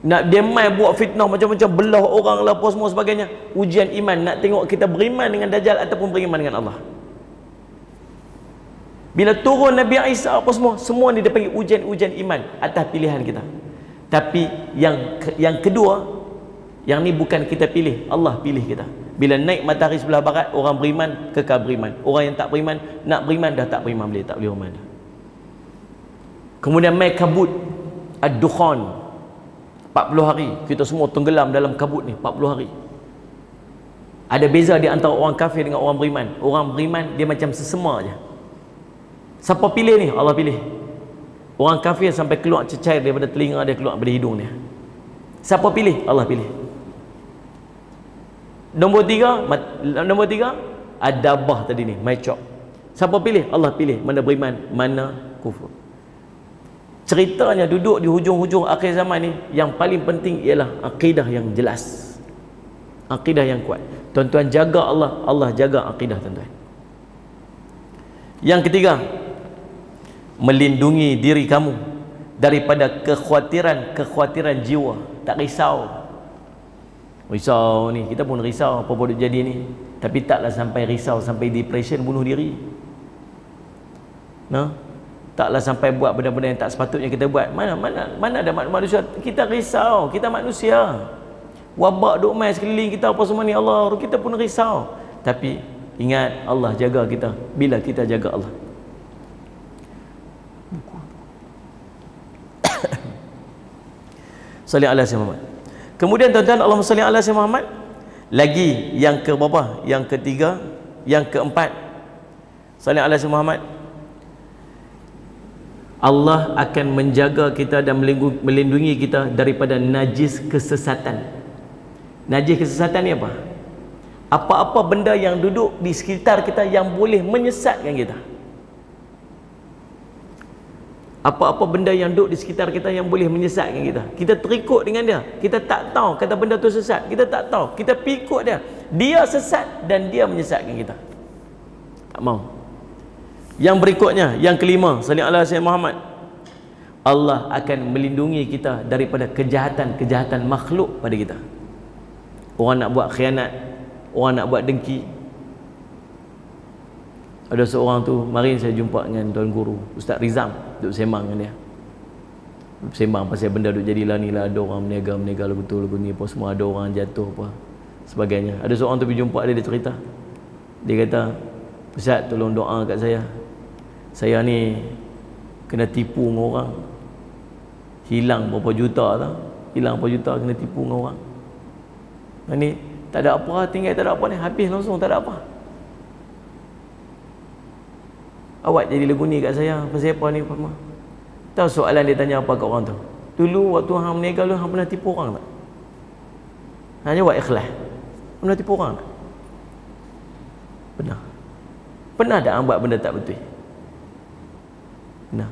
Nak dia mai buat fitnah macam-macam, belah orang lah apa semua sebagainya. Ujian iman, nak tengok kita beriman dengan Dajjal ataupun beriman dengan Allah. Bila turun Nabi Isa apa semua ni dia panggil ujian-ujian iman atas pilihan kita. Tapi yang kedua, yang ni bukan kita pilih, Allah pilih kita. Bila naik matahari sebelah barat, orang beriman kekal beriman. Orang yang tak beriman, nak beriman dah tak beriman, tak boleh beriman dah. Kemudian mai kabut ad-dukhan, 40 hari kita semua tenggelam dalam kabut ni 40 hari. Ada beza di antara orang kafir dengan orang beriman. Orang beriman dia macam sesema aja. Siapa pilih ni? Allah pilih. Orang kafir sampai keluar cecair daripada telinga dia, keluar daripada hidung dia. Siapa pilih? Allah pilih. Nombor 3 adabah tadi ni, maicok. Siapa pilih? Allah pilih. Mana beriman, mana kufur. Ceritanya duduk di hujung-hujung akhir zaman ni, yang paling penting ialah akidah yang jelas, akidah yang kuat. Tuan-tuan jaga Allah, Allah jaga akidah tuan-tuan. Yang ketiga, melindungi diri kamu daripada kekhawatiran jiwa. Tak risau ni, kita pun risau apa boleh jadi ni, tapi taklah sampai risau sampai depression, bunuh diri. Taklah sampai buat benda-benda yang tak sepatutnya kita buat. Mana ada manusia, kita risau, kita manusia. Wabak duk mai sekeliling kita apa semua ni, Allah, kita pun risau. Tapi ingat, Allah jaga kita bila kita jaga Allah. Salli ala sayyidina Muhammad. Kemudian tuan-tuan, Allahumma salli ala sayyidina Muhammad. Lagi yang ke berapa? Yang ketiga, yang keempat. Salli ala sayyidina Muhammad. Allah akan menjaga kita dan melindungi kita daripada najis kesesatan. Najis kesesatan ni apa? Apa-apa benda yang duduk di sekitar kita yang boleh menyesatkan kita. Apa-apa benda yang duduk di sekitar kita yang boleh menyesatkan kita. Kita terikut dengan dia. Kita tak tahu kata benda tu sesat. Kita tak tahu. Kita pikut dia. Dia sesat dan dia menyesatkan kita. Tak mau. Yang berikutnya, yang kelima, sallallahu alaihi wasallam Muhammad. Allah akan melindungi kita daripada kejahatan-kejahatan makhluk pada kita. Orang nak buat khianat, orang nak buat dengki. Ada seorang tu, mari saya jumpa dengan Tuan Guru Ustaz Rizam, duduk sembang dengan dia, sembang pasal benda duk jadilah ni lah, ada orang menega lagu tu lagu ni apa semua, ada orang jatuh apa sebagainya. Ada seorang tu pergi jumpa dia, dia cerita, dia kata, Ustaz tolong doa kat saya ni kena tipu dengan orang, hilang berapa juta tau, hilang berapa juta kena tipu dengan orang. Ni tak ada apa, tinggal tak ada apa ni, habis langsung tak ada apa. Awak jadi lagu ni kat saya pasal apa ni apa? Tahu soalan dia tanya apa kat orang tu? Dulu waktu hang meninggal lu hang pernah tipu orang tak? Hanya buat ikhlas. Pernah tipu orang tak? Pernah. Pernah tak hang buat benda tak betul? Pernah.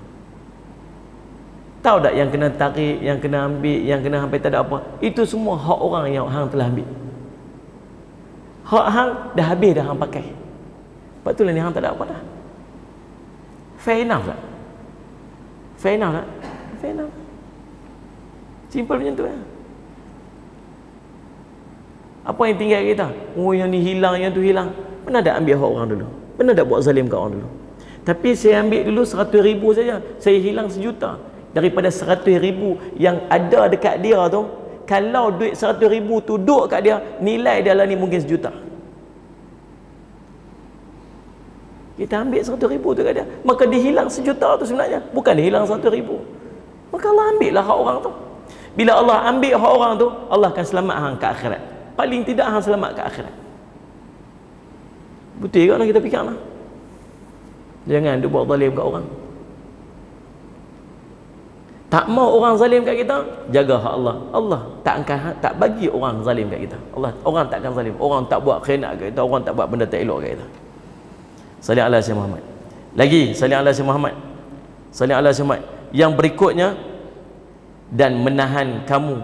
Tahu tak yang kena tarik, yang kena ambil, yang kena sampai tak ada apa? Itu semua hak orang yang hang telah ambil. Hak hang dah habis dah hang pakai. Sebab tu lah ni hang tak ada apa dah. Fair enough tak? Fair enough tak? Fair enough. Simple macam tu lah. Apa yang tinggal kita? Oh yang ni hilang, yang tu hilang. Pernah tak ambil hak orang dulu? Pernah tak buat zalim kat orang dulu? Tapi saya ambil dulu 100,000 saja, saya hilang 1 juta. Daripada 100,000 yang ada dekat dia tu, kalau duit 100,000 tu duduk kat dia, nilai dia lah ni mungkin 1 juta. Kita ambil 100,000 tu kat dia, maka dia hilang 1 juta tu sebenarnya, bukan dia hilang 100,000. Maka Allah ambil lah hak orang tu. Bila Allah ambil hak orang tu, Allah akan selamat hang ke akhirat. Paling tidak hang selamat ke akhirat. Betul ke nak kita fikir lah. Jangan dia buat zalim kat orang. Tak mau orang zalim kat kita, jaga hak Allah. Allah tak bagi orang zalim kat kita. Orang tak akan zalim. Orang tak buat khianat kat kita, orang tak buat benda tak elok kat kita. Salih ala Sayyidina Muhammad. Lagi salih ala Sayyidina Muhammad. Salih ala Sayyidina Muhammad. Yang berikutnya, dan menahan kamu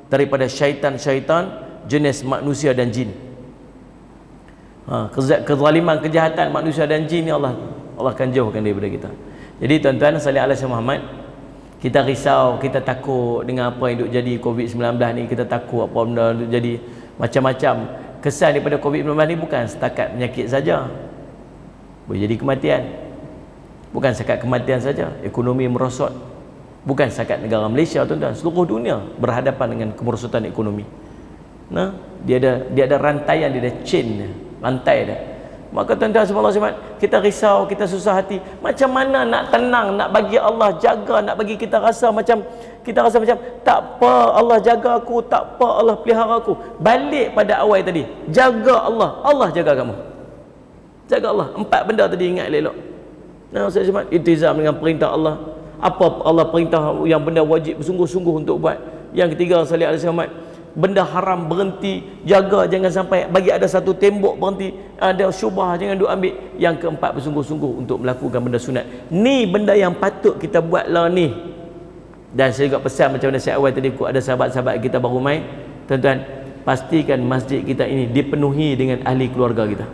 daripada syaitan-syaitan jenis manusia dan jin. Kezaliman, kejahatan manusia dan jin ni Allah akan jauhkan daripada kita. Jadi tuan-tuan, salih ala Sayyidina Muhammad, kita risau, kita takut dengan apa yang duk jadi COVID-19 ni, kita takut apa benda duk jadi macam-macam. Kesan daripada COVID-19 ni bukan setakat penyakit saja, boleh jadi kematian. Bukan setakat kematian saja, ekonomi merosot. Bukan setakat negara Malaysia tuan-tuan, seluruh dunia berhadapan dengan kemerosotan ekonomi. Nah, dia ada rantaian, dia ada chain dia, rantai dia. Maka tuan-tuan subhanallah, kita risau, kita susah hati. Macam mana nak tenang, nak bagi Allah jaga, nak bagi kita rasa macam tak apa Allah jaga aku, tak apa Allah pelihara aku. Balik pada awal tadi, jaga Allah, Allah jaga kamu. Jaga Allah. 4 benda tadi ingat elok. Nah, saya cuma iltizam dengan perintah Allah. Apa Allah perintah yang benda wajib bersungguh-sungguh untuk buat. Yang ketiga, salih alaihi Muhammad, benda haram berhenti, jaga, jangan sampai bagi ada satu tembok berhenti, ada syubhah jangan duk ambil. Yang keempat, bersungguh-sungguh untuk melakukan benda sunat. Ni benda yang patut kita buat lah ni. Dan saya juga pesan macam mana saya awal tadi, ada sahabat-sahabat kita baru main, tuan-tuan, pastikan masjid kita ini dipenuhi dengan ahli keluarga kita.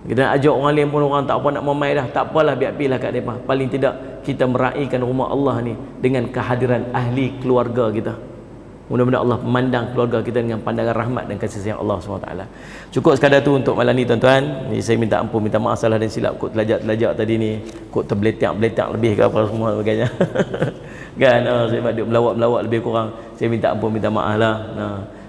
Kita nak ajak orang lain pun orang tak apa nak memai dah, tak apalah, biar pilih kat mereka. Paling tidak kita meraihkan rumah Allah ni dengan kehadiran ahli keluarga kita. Mudah-mudahan Allah memandang keluarga kita dengan pandangan rahmat dan kasih sayang Allah SWT. Cukup sekadar tu untuk malam ni tuan-tuan. Ni saya minta ampun, minta maaf salah dan silap kot telajak tadi ni, kot terbeletak lebih ke apa semua sebagainya. Kan saya duk melawak lebih kurang. Saya minta ampun, minta maaf lah.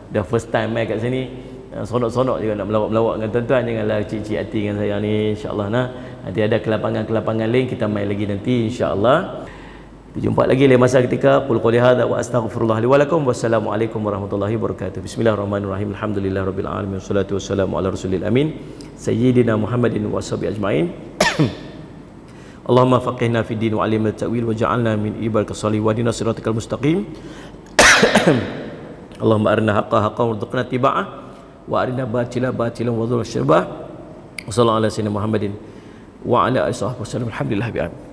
Dah first time main kat sini. Sonok-sonok juga nak melawak-melawak dengan tuan-tuan. Janganlah cik-cik hati dengan saya ni, insya-Allah. Nanti ada kelapangan-kelapangan lain kita main lagi nanti, insya-Allah. Kita jumpa lagi lain masa ketika. Qul qouli hadza wa astaghfirullah li wa lakum. Wassalamualaikum warahmatullahi wabarakatuh. Bismillahirrahmanirrahim. Alhamdulillahirabbil alamin. Wassalatu wassalamu ala rasulil amin sayyidina Muhammadin wa sahbihi ajmain. Allahumma faqihna fid din wa 'allimna at-ta'wil waj'alna min ibadika salihin wa hdina siratal mustaqim. Allahumma arina haqqan haqqan warzuqna tiba'ah wa arina batila batilan wa dhul syirba. Wassallallahu ala sayyidina Muhammadin wa ala alihi wasallam. Alhamdulillah bi'am.